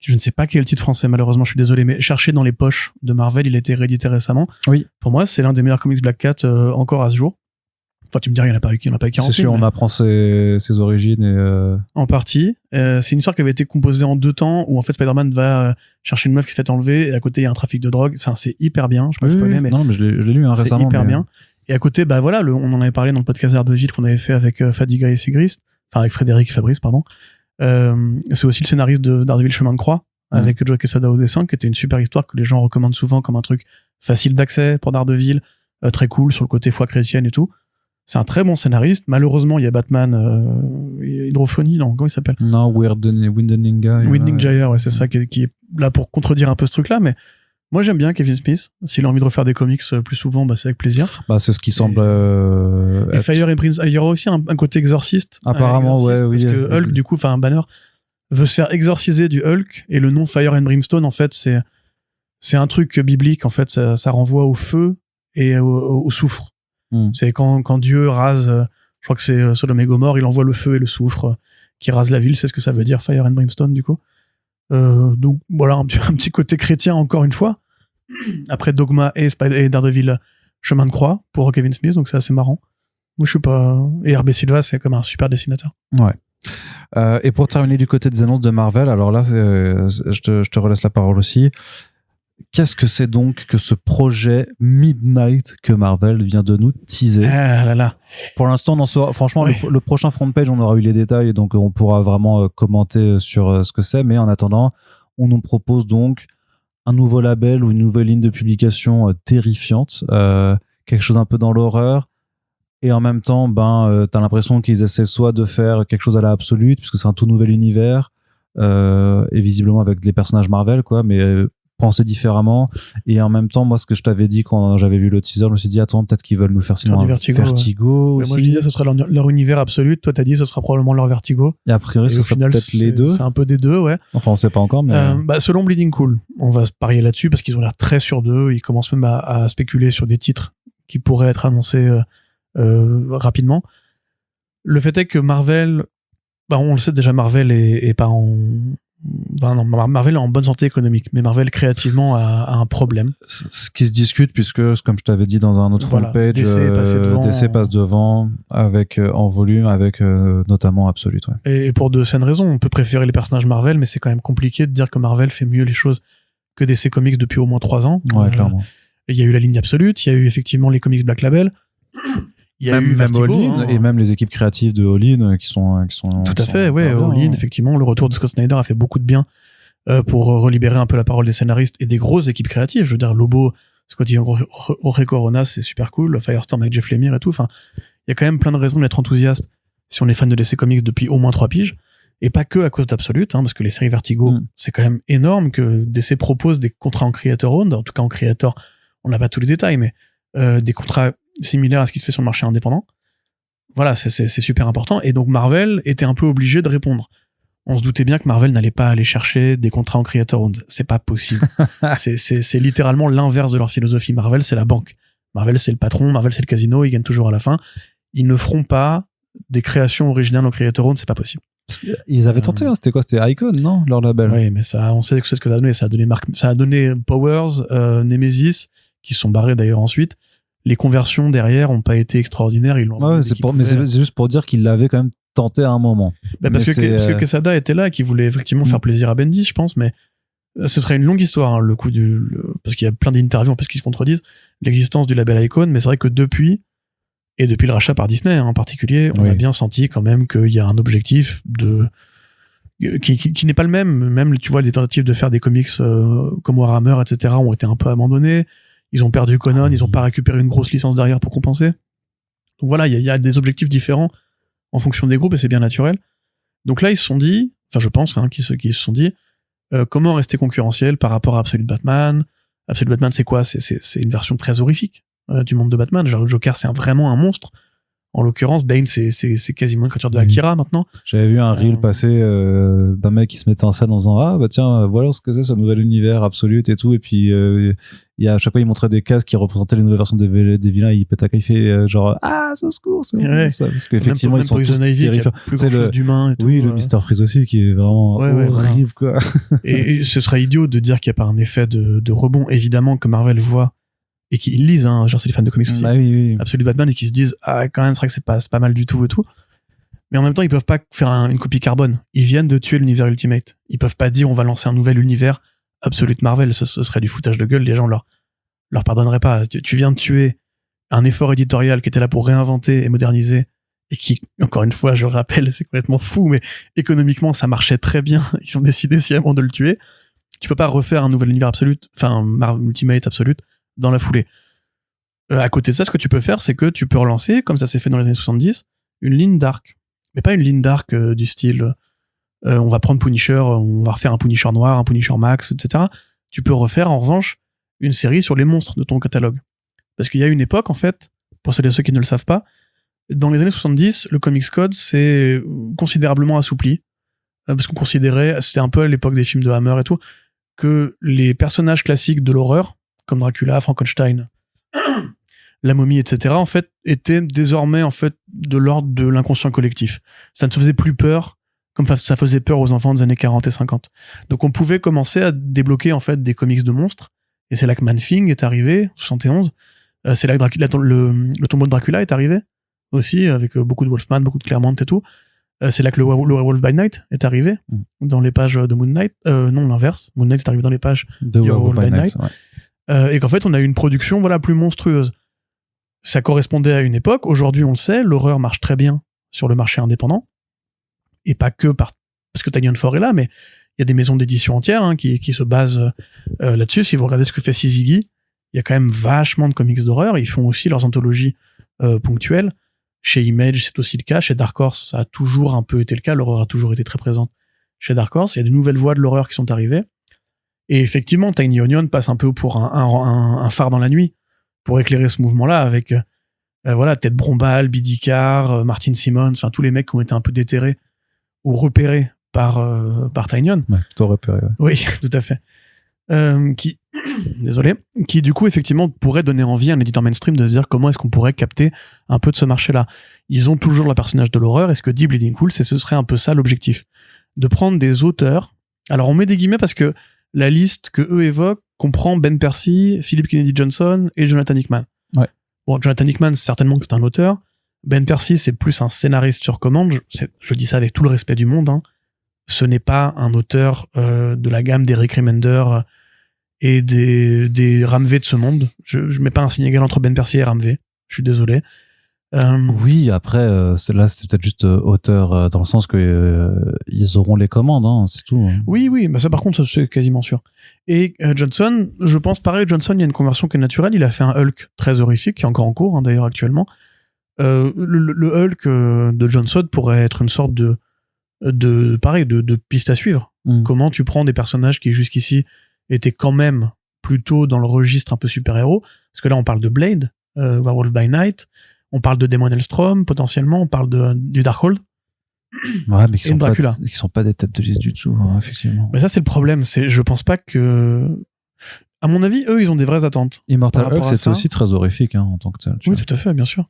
Speaker 2: je ne sais pas quel est le titre français, malheureusement, je suis désolé, mais cherché dans les poches de Marvel, il a été réédité récemment.
Speaker 1: Oui.
Speaker 2: Pour moi, c'est l'un des meilleurs comics Black Cat encore à ce jour. Enfin, tu me diras, il n'y en a pas eu 40.
Speaker 1: C'est sûr, on apprend ses origines et
Speaker 2: en partie. C'est une histoire qui avait été composée en 2 temps, où en fait Spider-Man va chercher une meuf qui se fait enlever, et à côté il y a un trafic de drogue. Enfin, c'est hyper bien. Je peux pas spoiler, mais
Speaker 1: non, mais je l'ai lu récemment.
Speaker 2: C'est hyper bien. Et à côté, bah voilà, on en avait parlé dans le podcast d'Ardeville qu'on avait fait avec Fadiga et Sigrist, enfin avec Frédéric et Fabrice, pardon. C'est aussi le scénariste de Daredevil Chemin de Croix, avec Joe Quesada au dessin, qui était une super histoire que les gens recommandent souvent comme un truc facile d'accès pour Daredevil, très cool sur le côté foi chrétienne et tout. C'est un très bon scénariste. Malheureusement, il y a Batman Hydrophonie, non, comment il s'appelle?
Speaker 1: Non, Winding
Speaker 2: Gyre, ouais, c'est ça, qui est là pour contredire un peu ce truc-là, mais moi j'aime bien Kevin Smith. S'il a envie de refaire des comics plus souvent, bah c'est avec plaisir.
Speaker 1: Bah c'est ce qui semble.
Speaker 2: Et Fire and Brimstone, il y aura aussi un côté exorciste.
Speaker 1: Apparemment,
Speaker 2: exorciste,
Speaker 1: ouais,
Speaker 2: parce que Hulk, du coup, enfin Banner veut se faire exorciser du Hulk, et le nom Fire and Brimstone, en fait, c'est un truc biblique. En fait, ça renvoie au feu et au soufre. C'est quand Dieu rase, je crois que c'est Sodome et Gomorrhe, il envoie le feu et le soufre qui rase la ville. C'est ce que ça veut dire, Fire and Brimstone, du coup. Donc voilà, un petit côté chrétien encore une fois. Après Dogma et Daredevil Chemin de Croix pour Kevin Smith, donc c'est assez marrant. Moi je suis pas. Et RB Silva, c'est comme un super dessinateur.
Speaker 1: Ouais. Et pour terminer du côté des annonces de Marvel, alors là, je te relaisse la parole aussi. Qu'est-ce que c'est donc que ce projet Midnight que Marvel vient de nous teaser?
Speaker 2: Ah là là.
Speaker 1: Pour l'instant, franchement, ouais. le prochain front page, on aura eu les détails, donc on pourra vraiment commenter sur ce que c'est. Mais en attendant, on nous propose donc un nouveau label ou une nouvelle ligne de publication terrifiante, quelque chose un peu dans l'horreur. Et en même temps, t'as l'impression qu'ils essaient soit de faire quelque chose à la Absolute, puisque c'est un tout nouvel univers, et visiblement avec des personnages Marvel, quoi, mais penser différemment. Et en même temps, moi, ce que je t'avais dit quand j'avais vu le teaser, je me suis dit, attends, peut-être qu'ils veulent nous faire sinon un Vertigo aussi.
Speaker 2: Moi, je disais, ce serait leur univers Absolute. Toi, t'as dit, ce sera probablement leur Vertigo.
Speaker 1: Et a priori, ce sera peut-être les deux.
Speaker 2: C'est un peu des deux, ouais.
Speaker 1: Enfin, on sait pas encore, mais...
Speaker 2: selon Bleeding Cool, on va se parier là-dessus parce qu'ils ont l'air très sûrs d'eux. Ils commencent même à spéculer sur des titres qui pourraient être annoncés rapidement. Le fait est que Marvel, on le sait déjà, Marvel est pas en... non, Marvel est en bonne santé économique, mais Marvel créativement a un problème.
Speaker 1: Ce qui se discute, puisque, comme je t'avais dit dans un autre homepage, DC passe devant avec, en volume, avec notamment Absolute. Ouais.
Speaker 2: Et pour de saines raisons, on peut préférer les personnages Marvel, mais c'est quand même compliqué de dire que Marvel fait mieux les choses que DC Comics depuis au moins 3 ans.
Speaker 1: Ouais, clairement.
Speaker 2: Il y a eu la ligne Absolute, il y a eu effectivement les comics Black Label. Il y a eu Vertigo,
Speaker 1: All-In, et même les équipes créatives de All-In qui sont
Speaker 2: tout à fait, ouais. All-In, effectivement, le retour de Scott Snyder a fait beaucoup de bien pour relibérer un peu la parole des scénaristes et des grosses équipes créatives. Je veux dire, Lobo, Scotty Jorge Corona, c'est super cool. Firestorm avec Jeff Lemire et tout. Enfin, il y a quand même plein de raisons d'être enthousiaste si on est fan de DC Comics depuis au moins 3 piges. Et pas que à cause d'Absolute, parce que les séries Vertigo, c'est quand même énorme que DC propose des contrats en creator owned. En tout cas, en creator, on n'a pas tous les détails, mais des contrats similaire à ce qui se fait sur le marché indépendant. Voilà, c'est super important. Et donc Marvel était un peu obligé de répondre. On se doutait bien que Marvel n'allait pas aller chercher des contrats en creator owned. C'est pas possible. c'est littéralement l'inverse de leur philosophie. Marvel, c'est la banque. Marvel, c'est le patron. Marvel, c'est le casino. Ils gagnent toujours à la fin. Ils ne feront pas des créations originales en creator owned. C'est pas possible.
Speaker 1: Ils avaient tenté, c'était quoi? C'était Icon, non? Leur label.
Speaker 2: Oui, mais ça, on sait ce que ça a donné. Ça a donné Powers, Nemesis, qui se sont barrés d'ailleurs ensuite. Les conversions derrière ont pas été extraordinaires. Ils l'ont.
Speaker 1: Ouais, c'est juste pour dire qu'ils l'avaient quand même tenté à un moment.
Speaker 2: Parce que Quesada était là, qui voulait effectivement faire plaisir à Bendis, je pense, mais ce serait une longue histoire, le coup parce qu'il y a plein d'interviews en plus qui se contredisent, l'existence du label Icon, mais c'est vrai que depuis le rachat par Disney en particulier, on a bien senti quand même qu'il y a un objectif qui n'est pas le même. Même, tu vois, les tentatives de faire des comics comme Warhammer, etc., ont été un peu abandonnées. Ils ont perdu Conan, ils ont pas récupéré une grosse licence derrière pour compenser. Donc voilà, il y a des objectifs différents en fonction des groupes et c'est bien naturel. Donc là, ils se sont dit, enfin je pense qu'ils se sont dit, comment rester concurrentiel par rapport à Absolute Batman. Absolute Batman, c'est quoi? C'est une version très horrifique du monde de Batman. Genre le Joker, c'est vraiment un monstre. En l'occurrence, Bane, c'est quasiment une créature de Akira maintenant.
Speaker 1: J'avais vu un reel passer d'un mec qui se mettait en scène en disant ah bah tiens voilà ce que c'est ce nouvel univers Absolute et tout, et puis à chaque fois il montrait des cases qui représentaient les nouvelles versions des vilains, il pète à il fait genre ah ça secours c'est
Speaker 2: ouais.
Speaker 1: ça, parce qu'effectivement ils sont tous terrifiants.
Speaker 2: Plus grand chose d'humain et tout.
Speaker 1: Oui, le Mr Freeze aussi qui est vraiment horrible
Speaker 2: voilà.
Speaker 1: quoi.
Speaker 2: Et ce serait idiot de dire qu'il n'y a pas un effet de rebond, évidemment, que Marvel voit et qu'ils lisent, hein, genre c'est les fans de comics aussi,
Speaker 1: oui.
Speaker 2: Absolute Batman, et qui se disent ah quand même c'est vrai que c'est pas mal du tout et tout, mais en même temps ils peuvent pas faire une copie carbone, ils viennent de tuer l'univers Ultimate, ils peuvent pas dire on va lancer un nouvel univers Absolute Marvel, ce serait du foutage de gueule, les gens leur pardonneraient pas. Tu viens de tuer un effort éditorial qui était là pour réinventer et moderniser, et qui, encore une fois je rappelle, c'est complètement fou, mais économiquement ça marchait très bien, ils ont décidé sciemment de le tuer. Tu peux pas refaire un nouvel univers Absolute, enfin Ultimate Absolute dans la foulée. À côté de ça, ce que tu peux faire, c'est que tu peux relancer, comme ça s'est fait dans les années 70, une ligne dark. Mais pas une ligne dark du style on va prendre Punisher, on va refaire un Punisher noir, un Punisher Max, etc. Tu peux refaire en revanche une série sur les monstres de ton catalogue. Parce qu'il y a une époque, en fait, pour celles et ceux qui ne le savent pas, dans les années 70, le Comics Code s'est considérablement assoupli. Parce qu'on considérait, c'était un peu à l'époque des films de Hammer et tout, que les personnages classiques de l'horreur, comme Dracula, Frankenstein, la momie, etc., en fait, étaient désormais, en fait, de l'ordre de l'inconscient collectif. Ça ne se faisait plus peur, comme ça faisait peur aux enfants des années 40 et 50. Donc on pouvait commencer à débloquer, en fait, des comics de monstres, et c'est là que Man-Thing est arrivé, en 71, c'est là que Dracula, le tombeau de Dracula est arrivé, aussi, avec beaucoup de Wolfman, beaucoup de Claremont et tout. C'est là que le Werewolf by Night est arrivé, dans les pages de Moon Knight. Non, l'inverse. Moon Knight est arrivé dans les pages
Speaker 1: de Werewolf by Night. Ouais.
Speaker 2: Et qu'en fait, on a eu une production plus monstrueuse. Ça correspondait à une époque. Aujourd'hui, on le sait, l'horreur marche très bien sur le marché indépendant. Et pas que parce que Tanyon Ford est là, mais il y a des maisons d'édition entières qui se basent là-dessus. Si vous regardez ce que fait Syzygy, il y a quand même vachement de comics d'horreur. Ils font aussi leurs anthologies ponctuelles. Chez Image, c'est aussi le cas. Chez Dark Horse, ça a toujours un peu été le cas. L'horreur a toujours été très présente chez Dark Horse. Il y a des nouvelles voies de l'horreur qui sont arrivées. Et effectivement, Tiny Onion passe un peu pour un phare dans la nuit pour éclairer ce mouvement-là avec Ted Brombal, Bidikar, Martin Simmons, enfin tous les mecs qui ont été un peu déterrés ou repérés par Tiny Onion.
Speaker 1: Ouais, plutôt repérés. Ouais.
Speaker 2: Oui, tout à fait. Qui du coup effectivement pourrait donner envie à un éditeur mainstream de se dire comment est-ce qu'on pourrait capter un peu de ce marché-là. Ils ont toujours le personnage de l'horreur, et ce que dit Bleeding Cool, ce serait un peu ça l'objectif, de prendre des auteurs. Alors on met des guillemets parce que la liste que eux évoquent comprend Ben Percy, Philip Kennedy Johnson et Jonathan Hickman.
Speaker 1: Ouais.
Speaker 2: Bon, Jonathan Hickman, c'est certainement que c'est un auteur. Ben Percy, c'est plus un scénariste sur commande. Je dis ça avec tout le respect du monde. Ce n'est pas un auteur de la gamme des Rick Remender et des Ramvé de ce monde. Je mets pas un signe égal entre Ben Percy et Ramvé. Je suis désolé.
Speaker 1: Oui, après, là, c'est peut-être juste auteur dans le sens que ils auront les commandes, c'est tout.
Speaker 2: Oui, bah ça par contre, c'est quasiment sûr. Et Johnson, je pense pareil, Johnson, il y a une conversion qui est naturelle. Il a fait un Hulk très horrifique, qui est encore en cours, d'ailleurs, actuellement. Le Hulk de Johnson pourrait être une sorte de piste à suivre. Comment tu prends des personnages qui jusqu'ici étaient quand même plutôt dans le registre un peu super-héros, parce que là on parle de Blade, Werewolf by Night, on parle de Damon Hellstrom potentiellement, on parle du Darkhold.
Speaker 1: Ouais, mais qui
Speaker 2: sont
Speaker 1: pas des têtes de liste du tout, effectivement.
Speaker 2: Mais ça c'est le problème, je pense pas que, à mon avis, eux ils ont des vraies attentes.
Speaker 1: Immortal Hulk c'était aussi très horrifique en tant que tel.
Speaker 2: Oui, tout à fait, bien sûr.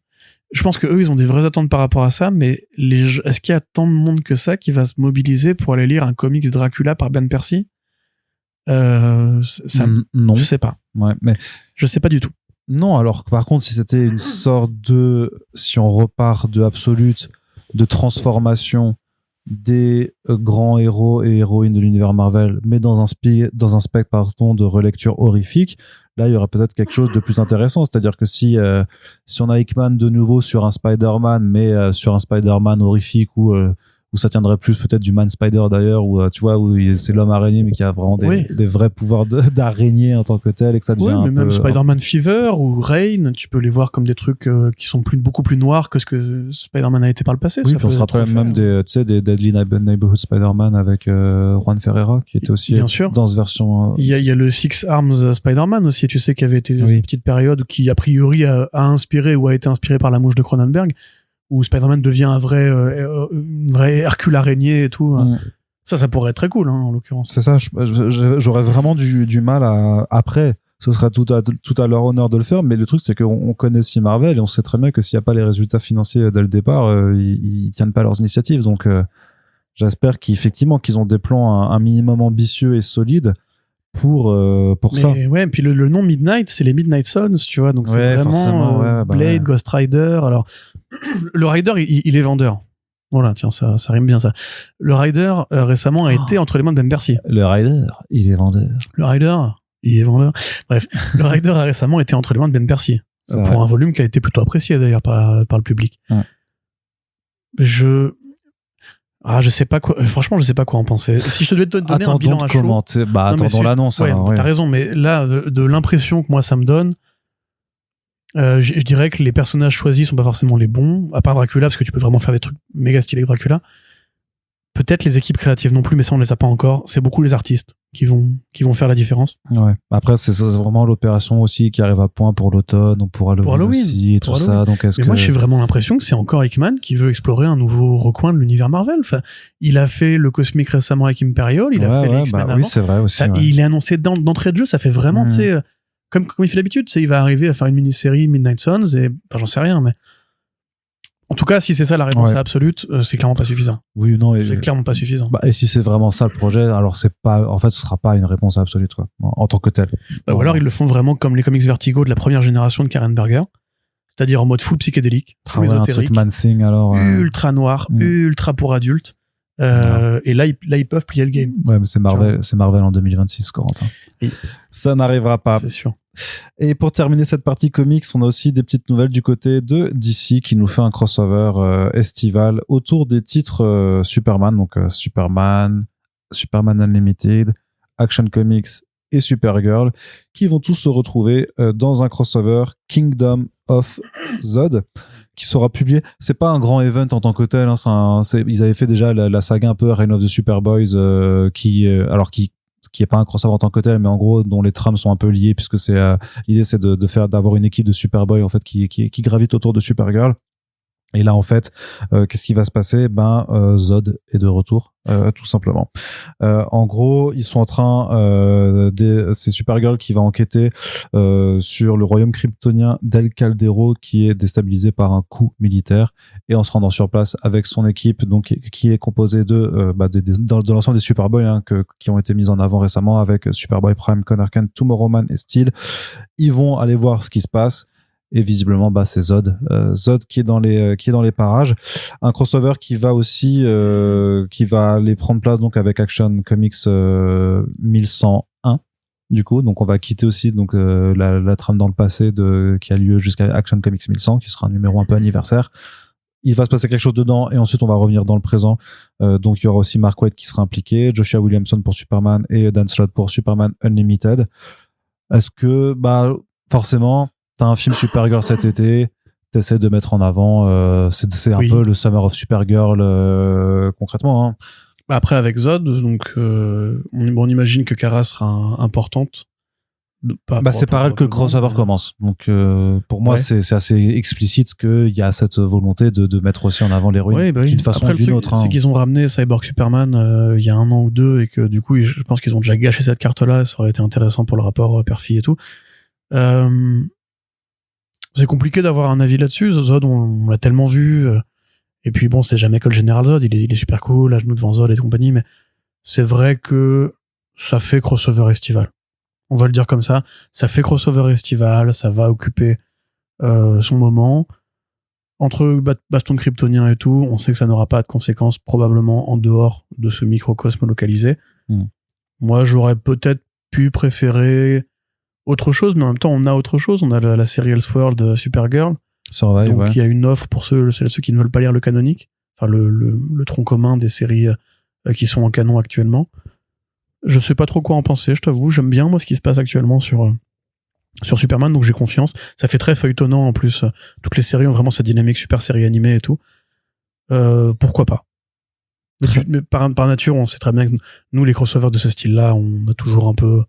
Speaker 2: Je pense que eux ils ont des vraies attentes par rapport à ça, mais est-ce qu'il y a tant de monde que ça qui va se mobiliser pour aller lire un comics Dracula par Ben Percy? Non. Je sais pas.
Speaker 1: Ouais, mais
Speaker 2: je sais pas du tout.
Speaker 1: Non, alors que par contre, si c'était une sorte si on repart de Absolute, de transformation des grands héros et héroïnes de l'univers Marvel, mais dans un spectre, de relecture horrifique, là, il y aura peut-être quelque chose de plus intéressant. C'est-à-dire que si on a Hickman de nouveau sur un Spider-Man, mais sur un Spider-Man horrifique où ça tiendrait plus peut-être du Man Spider d'ailleurs, où tu vois, où c'est l'homme araignée mais qui a vraiment des vrais pouvoirs d'araignée en tant que tel, et que ça devient
Speaker 2: mais même Spider-Man Fever ou Rain, tu peux les voir comme des trucs qui sont beaucoup plus noirs que ce que Spider-Man a été par le passé.
Speaker 1: Oui, puis on se rappelle même des Deadly Neighborhood Spider-Man avec Juan Ferreira qui était aussi dans cette version.
Speaker 2: Il y a le Six Arms Spider-Man aussi, tu sais, qui avait été cette petite période qui a priori a inspiré ou a été inspiré par la mouche de Cronenberg, où Spider-Man devient une vraie Hercule araignée et tout. Ça pourrait être très cool, en l'occurrence.
Speaker 1: C'est ça, j'aurais vraiment du mal à... Après, ce sera tout à leur honneur de le faire, mais le truc, c'est qu'on connaît aussi Marvel et on sait très bien que s'il n'y a pas les résultats financiers dès le départ, ils tiennent pas leurs initiatives. Donc, j'espère qu'effectivement, qu'ils ont des plans un minimum ambitieux et solides pour ça.
Speaker 2: Ouais, et puis le nom Midnight, c'est les Midnight Suns, tu vois, donc c'est vraiment Blade, Ghost Rider. Alors, le Rider, il est vendeur. Voilà, tiens, ça rime bien ça. Le Rider, récemment, a été entre les mains de Ben Percy.
Speaker 1: Le Rider, il est vendeur.
Speaker 2: Le Rider, il est vendeur. Bref, le Rider a récemment été entre les mains de Ben Percy. Pour un volume qui a été plutôt apprécié d'ailleurs par le public. Ouais. Je sais pas quoi. Franchement, je sais pas quoi en penser. Si je te devais te donner un bilan à chaud.
Speaker 1: Attendons l'annonce.
Speaker 2: Ouais, t'as raison, mais là, de l'impression que moi ça me donne, je dirais que les personnages choisis sont pas forcément les bons, à part Dracula, parce que tu peux vraiment faire des trucs méga stylés avec Dracula. Peut-être les équipes créatives non plus, mais ça on les a pas encore. C'est beaucoup les artistes qui vont faire la différence.
Speaker 1: Ouais. Après c'est vraiment l'opération aussi qui arrive à point pour l'automne, ou pour Halloween aussi et tout ça. Donc
Speaker 2: moi j'ai vraiment l'impression que c'est encore Hickman qui veut explorer un nouveau recoin de l'univers Marvel. Enfin, il a fait le Cosmic récemment avec Imperial, il a fait les X-Men avant.
Speaker 1: Oui, c'est vrai aussi.
Speaker 2: Il est annoncé d'entrée de jeu, ça fait vraiment, tu sais, comme il fait d'habitude, il va arriver à faire une mini-série Midnight Suns et j'en sais rien, mais en tout cas, si c'est ça la réponse absolue, c'est clairement pas suffisant.
Speaker 1: Oui, non.
Speaker 2: C'est clairement pas suffisant.
Speaker 1: Et si c'est vraiment ça le projet, alors ce sera pas une réponse absolue, quoi, en tant que tel.
Speaker 2: Ou alors ils le font vraiment comme les comics Vertigo de la première génération de Karen Berger, c'est-à-dire en mode full psychédélique, full ésotérique,
Speaker 1: Man-Thing, alors,
Speaker 2: ultra noir, ultra pour adultes. Et là ils peuvent plier le game.
Speaker 1: Ouais, mais c'est Marvel en 2026, Corentin.
Speaker 2: Oui.
Speaker 1: Ça n'arrivera pas.
Speaker 2: C'est sûr.
Speaker 1: Et pour terminer cette partie comics, on a aussi des petites nouvelles du côté de DC qui nous fait un crossover estival autour des titres Superman, donc Superman Unlimited, Action Comics et Supergirl, qui vont tous se retrouver dans un crossover Kingdom of Zod, qui sera publié. C'est pas un grand event en tant que tel, hein, ils avaient fait déjà la saga un peu Reign of the Superboys, qui est pas un crossover en tant que tel, mais en gros dont les trames sont un peu liées, puisque l'idée c'est d'avoir une équipe de Superboy en fait qui gravite autour de Supergirl. Et là, en fait, qu'est-ce qui va se passer ? Zod est de retour, tout simplement. En gros, ils sont en train, c'est Supergirl qui va enquêter sur le royaume kryptonien d'El Caldero, qui est déstabilisé par un coup militaire. Et en se rendant sur place avec son équipe, donc qui est composée de l'ensemble des Superboy qui ont été mis en avant récemment, avec Superboy Prime, Connor Kent, Tomorrowman et Steel. Ils vont aller voir ce qui se passe. Et visiblement, c'est Zod qui est dans les parages. Un crossover qui va aussi, qui va aller prendre place donc avec Action Comics 1101. Du coup, donc on va quitter aussi donc la trame dans le passé qui a lieu jusqu'à Action Comics 1100, qui sera un numéro un peu anniversaire. Il va se passer quelque chose dedans et ensuite on va revenir dans le présent. Donc il y aura aussi Mark Waid qui sera impliqué, Joshua Williamson pour Superman et Dan Slott pour Superman Unlimited. Est-ce que forcément t'as un film Supergirl cet été, t'essaies de mettre en avant, c'est un peu le Summer of Supergirl concrètement. Hein.
Speaker 2: Après avec Zod, donc on imagine que Kara sera importante.
Speaker 1: C'est par elle que le crossover commence. Donc pour moi c'est assez explicite qu'il y a cette volonté de mettre aussi en avant l'héroïne d'une façon ou d'une autre.
Speaker 2: C'est qu'ils ont ramené Cyborg Superman il y a 1 an ou 2 et que du coup je pense qu'ils ont déjà gâché cette carte-là. Ça aurait été intéressant pour le rapport père-fille et tout. C'est compliqué d'avoir un avis là-dessus. Zod, on l'a tellement vu. Et puis bon, c'est jamais que le général Zod. Il est super cool, à genoux devant Zod et compagnie. Mais c'est vrai que ça fait crossover estival. On va le dire comme ça. Ça fait crossover estival. Ça va occuper son moment. Entre baston kryptonien et tout, on sait que ça n'aura pas de conséquences probablement en dehors de ce microcosme localisé. Moi, j'aurais peut-être pu préférer autre chose, mais en même temps on a autre chose, on a la série Elseworld Supergirl, donc il y a une offre pour ceux qui ne veulent pas lire le canonique, enfin le tronc commun des séries qui sont en canon actuellement. Je sais pas trop quoi en penser, je t'avoue. J'aime bien moi ce qui se passe actuellement sur Superman, donc j'ai confiance. Ça fait très feuilletonnant en plus, toutes les séries ont vraiment cette dynamique super série animée et tout. Pourquoi pas. Mais par nature on sait très bien que nous les crossovers de ce style là on a toujours un peu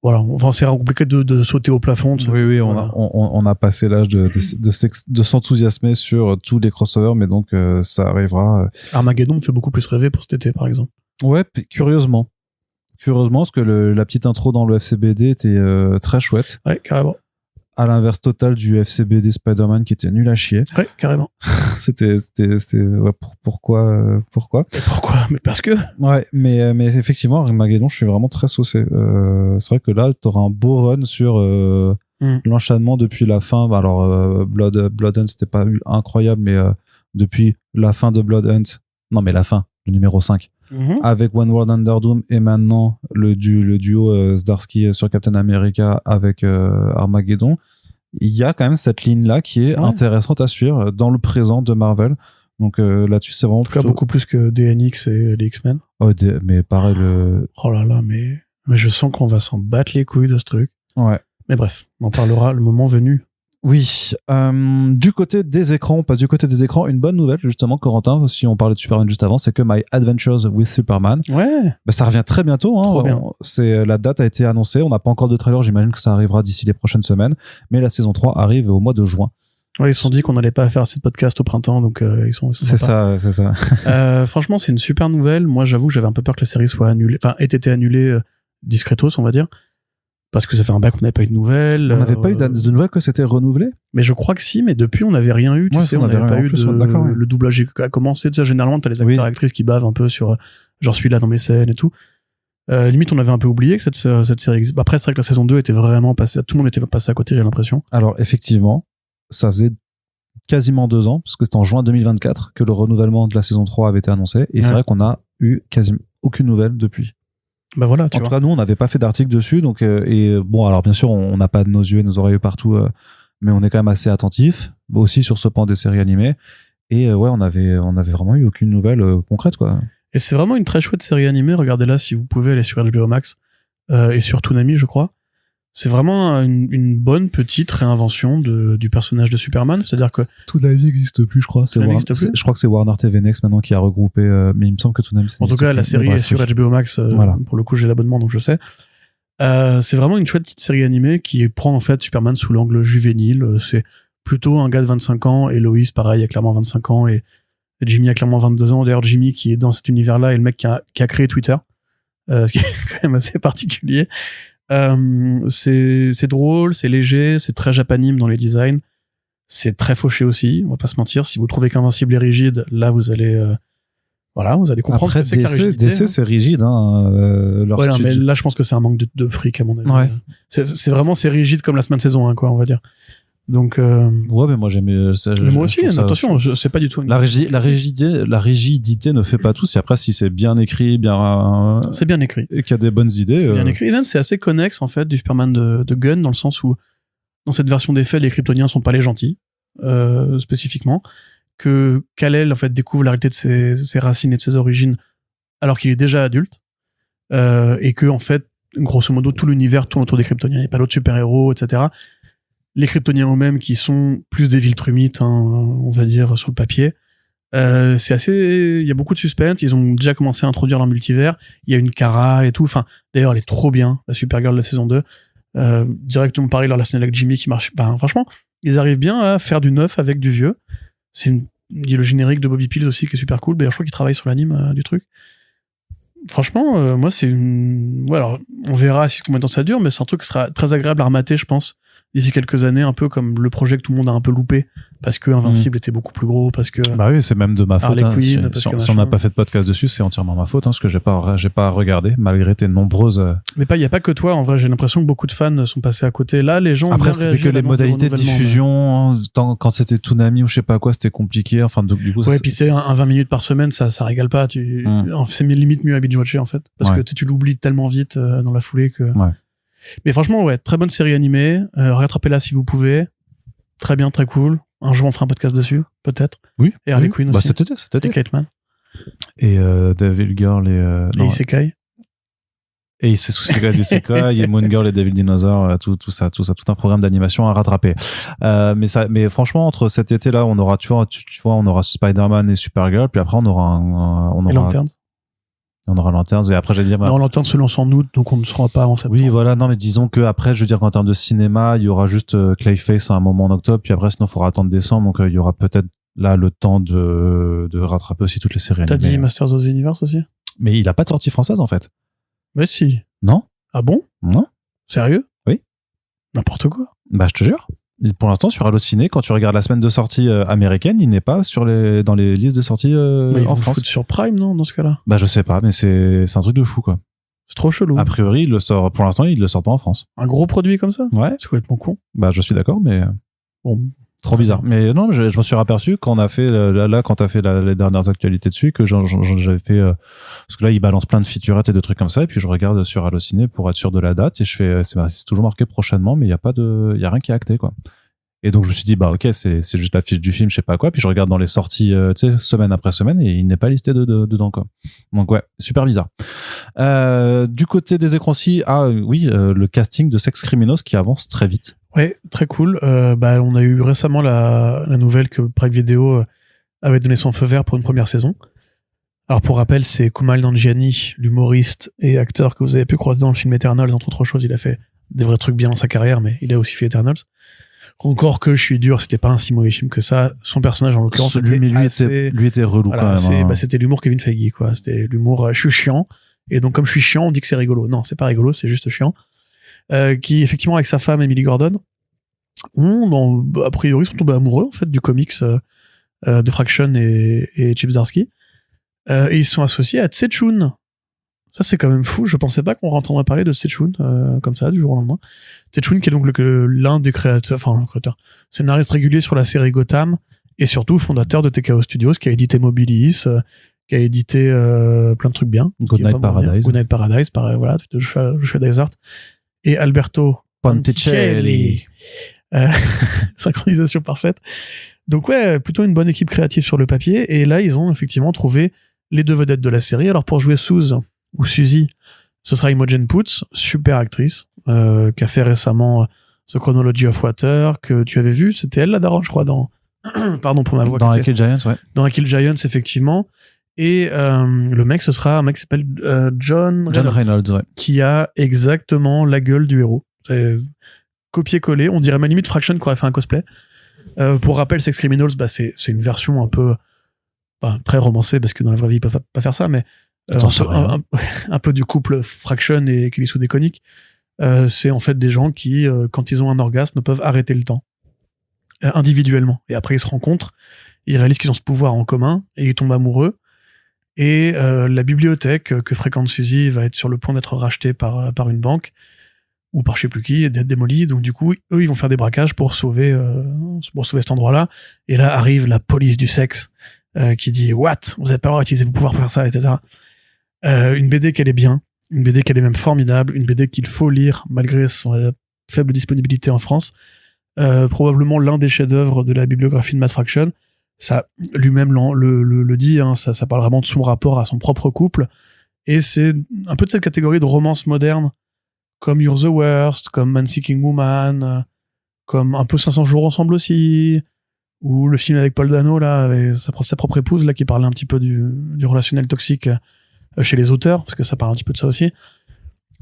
Speaker 2: voilà, enfin c'est compliqué de sauter au plafond.
Speaker 1: Oui,
Speaker 2: voilà.
Speaker 1: on a passé l'âge de s'enthousiasmer sur tous les crossovers, mais donc ça arrivera.
Speaker 2: Armageddon me fait beaucoup plus rêver pour cet été, par exemple.
Speaker 1: Ouais, curieusement, parce que la petite intro dans le FCBD était très chouette.
Speaker 2: Ouais, carrément.
Speaker 1: À l'inverse total du FCBD Spider-Man qui était nul à chier.
Speaker 2: Ouais, carrément.
Speaker 1: c'était ouais, pourquoi
Speaker 2: Et pourquoi? Mais parce que.
Speaker 1: Ouais, mais effectivement Armageddon, je suis vraiment très saucé. C'est vrai que là t'auras un beau run sur l'enchaînement depuis la fin. Alors Blood Hunt c'était pas incroyable, mais depuis la fin de Blood Hunt, non mais la fin, le numéro 5, avec One World Under Doom, et maintenant le duo Zdarsky sur Captain America avec Armageddon, il y a quand même cette ligne là qui est intéressante à suivre dans le présent de Marvel. Donc là-dessus c'est vraiment
Speaker 2: plutôt... beaucoup plus que DNX et les X-Men.
Speaker 1: Mais pareil
Speaker 2: oh là là, mais je sens qu'on va s'en battre les couilles de ce truc.
Speaker 1: Ouais,
Speaker 2: mais bref, on en parlera le moment venu.
Speaker 1: Oui, du côté des écrans, une bonne nouvelle justement, Corentin, si on parlait de Superman juste avant, c'est que My Adventures with Superman, ça revient très bientôt, hein.
Speaker 2: Trop bien.
Speaker 1: La date a été annoncée, on n'a pas encore de trailer, j'imagine que ça arrivera d'ici les prochaines semaines, mais la saison 3 arrive au mois de juin.
Speaker 2: Ouais, ils se sont dit qu'on n'allait pas faire assez de podcast au printemps, donc ils sont
Speaker 1: c'est ça.
Speaker 2: Franchement, c'est une super nouvelle. Moi, j'avoue, j'avais un peu peur que la série soit annulée, enfin, ait été annulée discretos, on va dire. Parce que ça fait un bac qu'on n'avait pas eu de nouvelles.
Speaker 1: On n'avait pas eu de nouvelles que c'était renouvelé?
Speaker 2: Mais je crois que si, mais depuis on n'avait rien eu. Tu sais, on n'avait pas eu le doublage a commencé. Tu sais, généralement, t'as les acteurs et actrices qui bavent un peu sur j'en suis là dans mes scènes et tout. Limite, on avait un peu oublié que cette série existe. Après, c'est vrai que la saison 2 était vraiment passée, tout le monde était passé à côté, j'ai l'impression.
Speaker 1: Alors, effectivement, ça faisait quasiment 2 ans, parce que c'était en juin 2024 que le renouvellement de la saison 3 avait été annoncé. Et c'est vrai qu'on a eu quasiment aucune nouvelle depuis.
Speaker 2: Bah voilà,
Speaker 1: en tout cas, nous, on n'avait pas fait d'article dessus, donc et bon, alors bien sûr, on n'a pas de nos yeux et nos oreilles partout, mais on est quand même assez attentif, aussi sur ce pan des séries animées. Et ouais, on avait vraiment eu aucune nouvelle concrète, quoi.
Speaker 2: Et c'est vraiment une très chouette série animée. Regardez-la si vous pouvez, aller sur HBO Max et sur Toonami, je crois. C'est vraiment une bonne petite réinvention du personnage de Superman. C'est-à-dire que
Speaker 1: Toonami n'existe plus, je crois. Je crois que c'est Warner TV Next maintenant qui a regroupé, mais il me semble que Toonami.
Speaker 2: En tout cas, la série est sur HBO Max. Pour le coup, j'ai l'abonnement, donc je sais. C'est vraiment une chouette petite série animée qui prend en fait Superman sous l'angle juvénile. C'est plutôt un gars de 25 ans, et Lois, pareil, a clairement 25 ans, et Jimmy a clairement 22 ans. D'ailleurs, Jimmy, qui est dans cet univers-là, est le mec qui a créé Twitter, ce qui est quand même assez particulier. C'est drôle, c'est léger, c'est très japanime dans les designs, c'est très fauché aussi, on va pas se mentir. Si vous trouvez qu'Invincible est rigide, là vous allez vous allez comprendre.
Speaker 1: Après,
Speaker 2: ce que c'est que la rigidité.
Speaker 1: DC c'est rigide, hein.
Speaker 2: Non, mais là je pense que c'est un manque de fric à mon avis.
Speaker 1: Ouais.
Speaker 2: C'est rigide comme la semaine saison 1, quoi, on va dire. Donc
Speaker 1: ouais, mais moi j'aime ça.
Speaker 2: Moi aussi, attention, je sais pas du tout.
Speaker 1: La rigidité ne fait pas tout. Après, si c'est bien écrit,
Speaker 2: c'est bien écrit,
Speaker 1: et qu'il y a des bonnes idées,
Speaker 2: c'est bien écrit. Et même c'est assez connexe en fait du Superman de Gunn, dans le sens où dans cette version des faits, les Kryptoniens sont pas les gentils, spécifiquement, que Kal-El en fait découvre la réalité de ses racines et de ses origines alors qu'il est déjà adulte, et que en fait grosso modo tout l'univers tourne autour des Kryptoniens. Il n'y a pas d'autres super-héros, etc. Les Kryptoniens eux-mêmes, qui sont plus des Viltrumites, hein, on va dire, sur le papier. C'est assez, il y a beaucoup de suspense. Ils ont déjà commencé à introduire leur multivers. Il y a une Kara et tout. Enfin, d'ailleurs, elle est trop bien, la Supergirl de la saison 2. Directement pareil, leur relation avec Jimmy qui marche. Ben, franchement, ils arrivent bien à faire du neuf avec du vieux. Il y a le générique de Bobby Pills aussi qui est super cool. D'ailleurs, je crois qu'il travaille sur l'anime du truc. Franchement, moi, c'est alors, on verra combien de temps ça dure, mais c'est un truc qui sera très agréable à remater, je pense, d'ici quelques années, un peu comme le projet que tout le monde a un peu loupé, parce que Invincible était beaucoup plus gros, parce que...
Speaker 1: Bah oui, c'est même de ma faute.
Speaker 2: Queen,
Speaker 1: si on n'a pas fait de podcast dessus, c'est entièrement ma faute, hein, parce que j'ai pas regardé, malgré tes nombreuses...
Speaker 2: Mais il y a pas que toi, en vrai, j'ai l'impression que beaucoup de fans sont passés à côté. Là, les gens...
Speaker 1: Après, c'était que les modalités de diffusion, quand c'était Toonami ou je sais pas quoi, c'était compliqué, enfin, du coup...
Speaker 2: Ouais, puis c'est un 20 minutes par semaine, ça régale pas, c'est limite mieux à binge-watcher, en fait, parce que tu l'oublies tellement vite dans la foulée que...
Speaker 1: Ouais.
Speaker 2: Mais franchement, ouais, très bonne série animée. Rattrapez-la si vous pouvez. Très bien, très cool. Un jour, on fera un podcast dessus, peut-être.
Speaker 1: Oui.
Speaker 2: Et Harley Quinn aussi.
Speaker 1: Cet été.
Speaker 2: Et Kate Man.
Speaker 1: Et Devil Girl et
Speaker 2: Isekai.
Speaker 1: Et Isekai, et Moon Girl et Devil Dinosaur, tout ça, tout un programme d'animation à rattraper. Mais franchement, entre cet été-là, on aura, tu vois, on aura Spider-Man et Supergirl, puis après, on aura
Speaker 2: et Lanterns.
Speaker 1: On aura Lanterns et après j'allais dire
Speaker 2: Non, Lanterns se lance en août, donc on ne sera pas en septembre.
Speaker 1: oui voilà, non mais disons que après je veux dire qu'en termes de cinéma il y aura juste Clayface à un moment en octobre, puis après sinon il faudra attendre décembre, donc il y aura peut-être là le temps de rattraper aussi toutes les séries
Speaker 2: T'as
Speaker 1: animées.
Speaker 2: dit Masters of the Universe aussi?
Speaker 1: Mais il a pas de sortie française en fait.
Speaker 2: Mais si.
Speaker 1: Non?
Speaker 2: Ah bon?
Speaker 1: Non?
Speaker 2: Sérieux?
Speaker 1: Oui.
Speaker 2: N'importe quoi.
Speaker 1: Bah je te jure. Pour l'instant sur Allociné, quand tu regardes la semaine de sortie américaine, il n'est pas dans les listes de sortie
Speaker 2: Mais ils
Speaker 1: en
Speaker 2: vont
Speaker 1: France.
Speaker 2: foutre sur Prime, non, dans ce cas-là?
Speaker 1: Bah je sais pas, mais c'est un truc de fou quoi.
Speaker 2: C'est trop chelou.
Speaker 1: A priori, il le sort pour l'instant, il le sort pas en France.
Speaker 2: Un gros produit comme ça?
Speaker 1: Ouais.
Speaker 2: C'est complètement con.
Speaker 1: Bah je suis d'accord, mais
Speaker 2: Bon.
Speaker 1: trop bizarre. Mais non, je m'en suis aperçu quand on a fait là quand t'as fait les dernières actualités dessus que j'avais fait parce que là il balance plein de featurettes et de trucs comme ça et puis je regarde sur Allociné pour être sûr de la date et je fais c'est toujours marqué prochainement mais il y a rien qui est acté quoi. Et donc je me suis dit bah ok c'est juste la fiche du film je sais pas quoi puis je regarde dans les sorties tu sais semaine après semaine et il n'est pas listé dedans quoi. Donc ouais super bizarre. Du côté des écrans-ci le casting de Sex Criminals qui avance très vite.
Speaker 2: Ouais, très cool. On a eu récemment la nouvelle que Prime Video avait donné son feu vert pour une première saison. Alors pour rappel, c'est Kumail Nanjiani, l'humoriste et acteur que vous avez pu croiser dans le film Eternals, entre autres choses. Il a fait des vrais trucs bien dans sa carrière, mais il a aussi fait Eternals. Encore que je suis dur, c'était pas un si mauvais film que ça. Son personnage en l'occurrence
Speaker 1: lui était relou
Speaker 2: voilà,
Speaker 1: quand même.
Speaker 2: C'était l'humour Kevin Feige quoi. C'était l'humour je suis chiant et donc comme je suis chiant, on dit que c'est rigolo. Non, c'est pas rigolo, c'est juste chiant. Qui effectivement avec sa femme Emily Gordon a priori sont tombés amoureux en fait du comics de Fraction et Chip Zdarsky et ils sont associés à Tse-Chun. Ça c'est quand même fou, je pensais pas qu'on entendrait parler de Tse-Chun comme ça du jour au lendemain. Tse-Chun qui est donc l'un des créateurs, scénariste régulier sur la série Gotham et surtout fondateur de TKO Studios qui a édité Mobilis, qui a édité plein de trucs bien.
Speaker 1: Goodnight
Speaker 2: Paradise, pareil, voilà, de Joshua Desert et Alberto
Speaker 1: Ponticelli.
Speaker 2: Synchronisation parfaite. Donc ouais, plutôt une bonne équipe créative sur le papier et là ils ont effectivement trouvé les deux vedettes de la série. Alors pour jouer Suze ou Suzy, ce sera Imogen Poots, super actrice, qui a fait récemment The Chronology of Water, que tu avais vu, c'était elle la daronne, je crois, dans pardon pour ma voix.
Speaker 1: Dans Kill Giants, ouais.
Speaker 2: Dans Kill Giants, effectivement. Et le mec, ce sera un mec qui s'appelle John
Speaker 1: Reynolds, ouais.
Speaker 2: qui a exactement la gueule du héros. C'est copier-coller, on dirait même limite Fraction qui aurait fait un cosplay. Pour rappel, Sex Criminals, c'est une version un peu très romancée, parce que dans la vraie vie, ils peuvent pas faire ça, mais un peu du couple Fraction et Kelly Sue DeConnick. C'est en fait des gens qui, quand ils ont un orgasme, peuvent arrêter le temps individuellement. Et après, ils se rencontrent, ils réalisent qu'ils ont ce pouvoir en commun et ils tombent amoureux. Et la bibliothèque que fréquente Suzy va être sur le point d'être rachetée par une banque ou par je sais plus qui, d'être démolie. Donc du coup, eux, ils vont faire des braquages pour sauver cet endroit-là. Et là arrive la police du sexe qui dit « What ? Vous n'avez pas le droit d'utiliser vos pouvoirs pour faire ça, etc. » Une BD qu'elle est bien, une BD qu'elle est même formidable, une BD qu'il faut lire malgré son faible disponibilité en France. Probablement l'un des chefs-d'œuvre de la bibliographie de Matt Fraction. Ça lui-même le dit, hein, ça parle vraiment de son rapport à son propre couple. Et c'est un peu de cette catégorie de romance moderne, comme You're the Worst, comme Man Seeking Woman, comme un peu 500 jours ensemble aussi, ou le film avec Paul Dano, là, avec sa propre épouse, là, qui parlait un petit peu du relationnel toxique chez les auteurs, parce que ça parle un petit peu de ça aussi.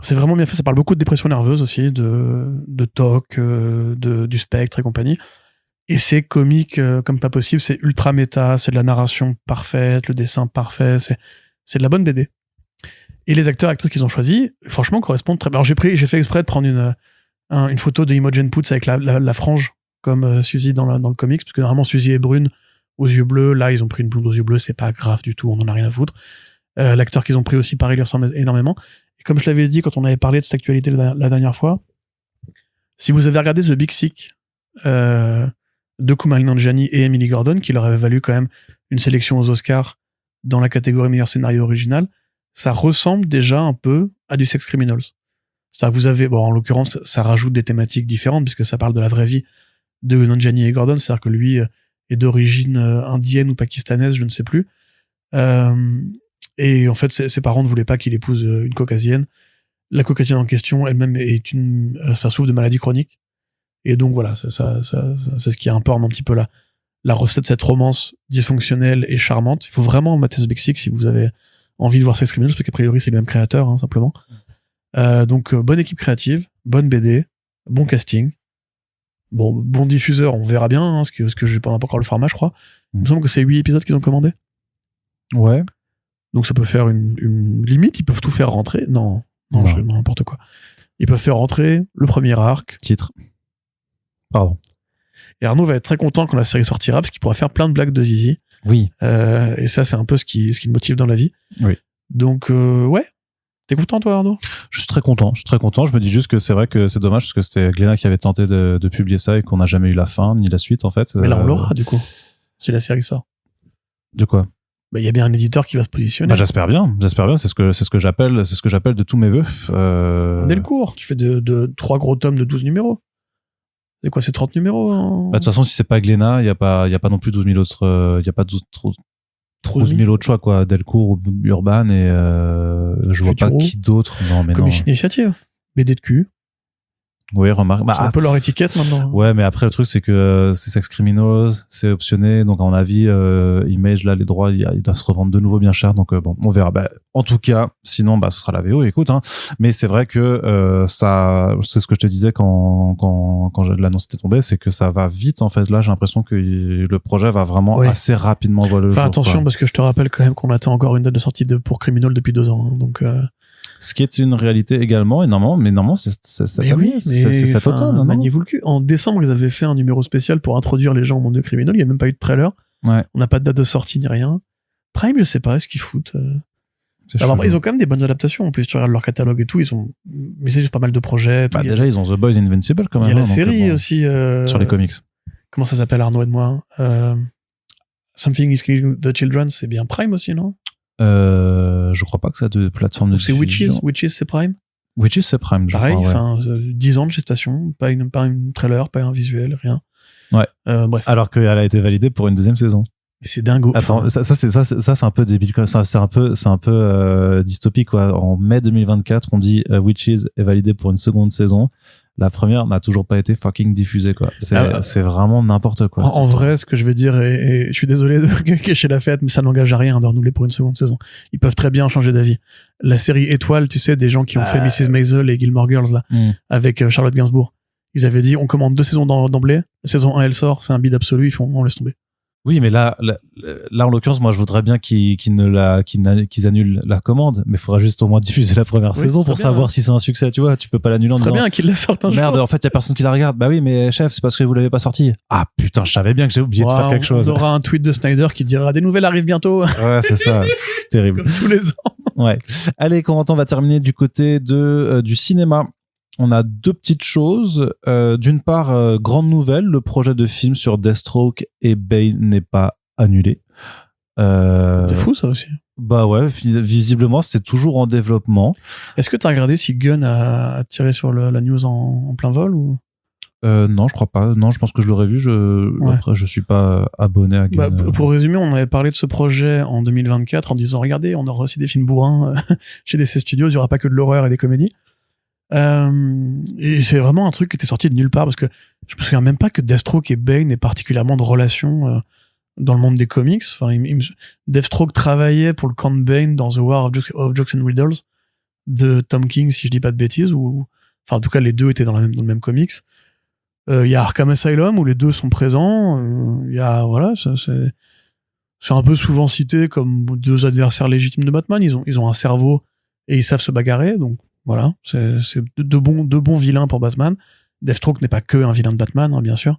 Speaker 2: C'est vraiment bien fait, ça parle beaucoup de dépression nerveuse aussi, de TOC, du spectre et compagnie. Et c'est comique comme pas possible, c'est ultra méta, c'est de la narration parfaite, le dessin parfait, c'est de la bonne BD. Et les acteurs et actrices qu'ils ont choisis, franchement, correspondent très bien. Alors j'ai fait exprès de prendre une photo de Imogen Poots avec la frange, comme Suzy dans le comics, parce que normalement Suzy est brune aux yeux bleus, là ils ont pris une blonde aux yeux bleus, c'est pas grave du tout, on en a rien à foutre. L'acteur qu'ils ont pris aussi, pareil, lui ressemble énormément. Et comme je l'avais dit quand on avait parlé de cette actualité la dernière fois, si vous avez regardé The Big Sick, de Kumail Nanjiani et Emily Gordon, qui leur avait valu quand même une sélection aux Oscars dans la catégorie meilleur scénario original, ça ressemble déjà un peu à du Sex Criminals. C'est-à-dire que vous avez, en l'occurrence, ça rajoute des thématiques différentes, puisque ça parle de la vraie vie de Nanjiani et Gordon, c'est-à-dire que lui est d'origine indienne ou pakistanaise, je ne sais plus. Et en fait, ses parents ne voulaient pas qu'il épouse une caucasienne. La caucasienne en question, elle-même, ça souffre de maladies chroniques. Et donc voilà, c'est ce qui importe un petit peu la recette de cette romance dysfonctionnelle et charmante. Il faut vraiment mater ce Big Sick si vous avez envie de voir Sex Criminals, parce qu'a priori, c'est le même créateur, hein, simplement. Donc, bonne équipe créative, bonne BD, bon casting. Bon diffuseur, on verra bien, hein, parce que j'ai pas encore le format, je crois. Il me semble que c'est 8 épisodes qu'ils ont commandé.
Speaker 1: Ouais.
Speaker 2: Donc ça peut faire une limite, ils peuvent tout faire rentrer. Non, je n'importe quoi. Ils peuvent faire rentrer le premier arc.
Speaker 1: Titre. Pardon.
Speaker 2: Et Arnaud va être très content quand la série sortira, parce qu'il pourra faire plein de blagues de Zizi.
Speaker 1: Oui.
Speaker 2: Et ça, c'est un peu ce qui le motive dans la vie.
Speaker 1: Oui.
Speaker 2: Donc, ouais. T'es content, toi, Arnaud?
Speaker 1: Je suis très content. Je me dis juste que c'est vrai que c'est dommage, parce que c'était Glénat qui avait tenté de publier ça et qu'on n'a jamais eu la fin, ni la suite, en fait.
Speaker 2: Mais là, on l'aura, du coup. Si la série sort.
Speaker 1: De quoi?
Speaker 2: Bah, il y a bien un éditeur qui va se positionner.
Speaker 1: Bah, j'espère bien. C'est ce que j'appelle de tous mes vœux.
Speaker 2: Delcourt, tu fais de 3 gros tomes de 12 numéros. C'est quoi, c'est 30 numéros?
Speaker 1: Bah, de toute façon, si c'est pas Glénat, il y a pas non plus 12 000 autres, il y a pas 12 000 autres choix, quoi. Delcourt ou Urban, et je vois pas qui d'autre. Non, mais
Speaker 2: Comics
Speaker 1: non.
Speaker 2: Initiative. BD de cul.
Speaker 1: Oui, remarque.
Speaker 2: C'est un peu leur étiquette maintenant.
Speaker 1: Ouais, mais après le truc c'est que c'est Sex Criminals, c'est optionné, donc à mon avis, Image là, les droits, ils doivent se revendre de nouveau bien cher, donc bon, on verra. Bah, en tout cas, sinon, bah, ce sera la VO. Écoute, hein. Mais c'est vrai que ça, c'est ce que je te disais quand l'annonce était tombée, c'est que ça va vite en fait. Là, j'ai l'impression que le projet va vraiment assez rapidement voir le jour.
Speaker 2: Enfin, attention,
Speaker 1: quoi.
Speaker 2: parce que je te rappelle quand même qu'on attend encore une date de sortie pour Criminal depuis 2 ans, hein, donc.
Speaker 1: Ce qui est une réalité également, et normalement, c'est cet automne, non?
Speaker 2: Maniez-vous le cul. En décembre, ils avaient fait un numéro spécial pour introduire les gens au monde de Criminal. Il n'y a même pas eu de trailer.
Speaker 1: Ouais.
Speaker 2: On n'a pas de date de sortie ni rien. Prime, je sais pas, est-ce qu'ils foutent. Alors, ils ont quand même des bonnes adaptations. En plus, tu regardes leur catalogue et tout, mais c'est juste pas mal de projets.
Speaker 1: Bah, déjà, ils ont The Boys Invincible quand même.
Speaker 2: Il y a la série aussi.
Speaker 1: Sur les comics.
Speaker 2: Comment ça s'appelle, Arnaud et moi? Something is Killing the Children, c'est bien Prime aussi, non?
Speaker 1: Je crois pas que ça a de plateforme de
Speaker 2: diffusion. C'est Witches, c'est Prime?
Speaker 1: Witches, c'est Prime, je
Speaker 2: pareil,
Speaker 1: crois,
Speaker 2: 10 ans de gestation, pas une trailer, pas un visuel, rien.
Speaker 1: Ouais.
Speaker 2: Bref.
Speaker 1: Alors qu'elle a été validée pour une 2e saison.
Speaker 2: Mais c'est dingo.
Speaker 1: Attends, ça c'est un peu débile, c'est un peu dystopique, quoi. En mai 2024, on dit Witches est validée pour une 2e saison. La première n'a toujours pas été fucking diffusée, quoi. C'est vraiment n'importe quoi.
Speaker 2: En vrai, ce que je vais dire, et je suis désolé de cacher la fête, mais ça n'engage à rien de renouveler pour une 2e saison. Ils peuvent très bien changer d'avis. La série Étoile, tu sais, des gens qui ont fait Mrs. Maisel et Gilmore Girls, là, avec Charlotte Gainsbourg. Ils avaient dit, on commande 2 saisons d'emblée. La saison 1, elle sort, c'est un bide absolu, on laisse tomber.
Speaker 1: Oui, mais là, en l'occurrence, moi, je voudrais bien qu'ils annulent la commande, mais il faudra juste au moins diffuser la première saison pour savoir si c'est un succès, tu vois. Tu peux pas l'annuler en disant.
Speaker 2: Très bien qu'ils la sortent un jour.
Speaker 1: Merde, en fait, il y a personne qui la regarde. Bah oui, mais chef, c'est parce que vous l'avez pas sorti. Ah, putain, je savais bien que j'ai oublié de faire quelque chose.
Speaker 2: On aura un tweet de Snyder qui dira des nouvelles arrivent bientôt.
Speaker 1: Ouais, c'est ça. Terrible.
Speaker 2: Comme tous les ans.
Speaker 1: Ouais. Allez, Corentin, on va terminer du côté du cinéma. On a 2 petites choses. D'une part, grande nouvelle, le projet de film sur Deathstroke et Bane n'est pas annulé.
Speaker 2: C'est fou, ça aussi.
Speaker 1: Bah ouais, visiblement, c'est toujours en développement.
Speaker 2: Est-ce que t'as regardé si Gunn a tiré sur la news en plein vol ou?
Speaker 1: Non, je crois pas. Non, je pense que je l'aurais vu. Après, je suis pas abonné à Gunn.
Speaker 2: Bah, pour résumer, on avait parlé de ce projet en 2024 en disant, regardez, on aura aussi des films bourrins chez DC Studios, il y aura pas que de l'horreur et des comédies. Et c'est vraiment un truc qui était sorti de nulle part, parce que je me souviens même pas que Deathstroke et Bane aient particulièrement de relation dans le monde des comics. Enfin, Deathstroke travaillait pour le camp de Bane dans The War of Jokes and Riddles de Tom King, si je dis pas de bêtises, enfin, en tout cas, les deux étaient dans le même comics. Il y a Arkham Asylum où les deux sont présents. Il y a, voilà, c'est un peu souvent cité comme 2 adversaires légitimes de Batman. Ils ont un cerveau et ils savent se bagarrer, donc voilà, c'est de bons vilains pour Batman. Deathstroke n'est pas que un vilain de Batman, hein, bien sûr.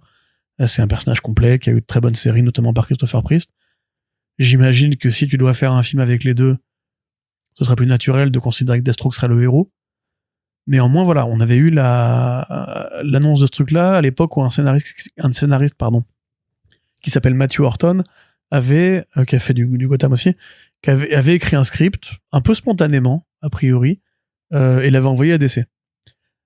Speaker 2: C'est un personnage complet qui a eu de très bonnes séries, notamment par Christopher Priest. J'imagine que si tu dois faire un film avec les deux, ce serait plus naturel de considérer que Deathstroke serait le héros. Néanmoins, voilà, on avait eu l'annonce de ce truc-là à l'époque où un scénariste, qui s'appelle Matthew Horton, qui a fait du Gotham aussi, qui avait écrit un script, un peu spontanément, a priori, et l'avait envoyé à DC.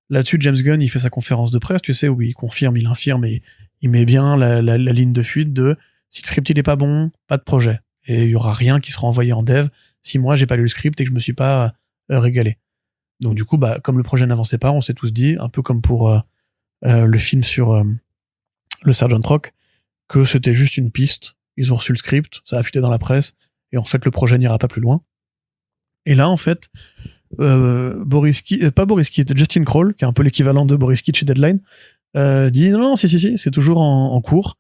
Speaker 2: Là-dessus, James Gunn, il fait sa conférence de presse, tu sais, où il confirme, il infirme, et il met bien la ligne de fuite de si le script il est pas bon, pas de projet. Et il y aura rien qui sera envoyé en dev si moi j'ai pas lu le script et que je me suis pas régalé. Donc du coup, bah, comme le projet n'avançait pas, on s'est tous dit, un peu comme pour le film sur le Sergeant Rock, que c'était juste une piste. Ils ont reçu le script, ça a fuité dans la presse, et en fait le projet n'ira pas plus loin. Et là, en fait, pas Boris Kidd, Justin Kroll, qui est un peu l'équivalent de Boris Kidd chez Deadline, dit non, si, c'est toujours en cours.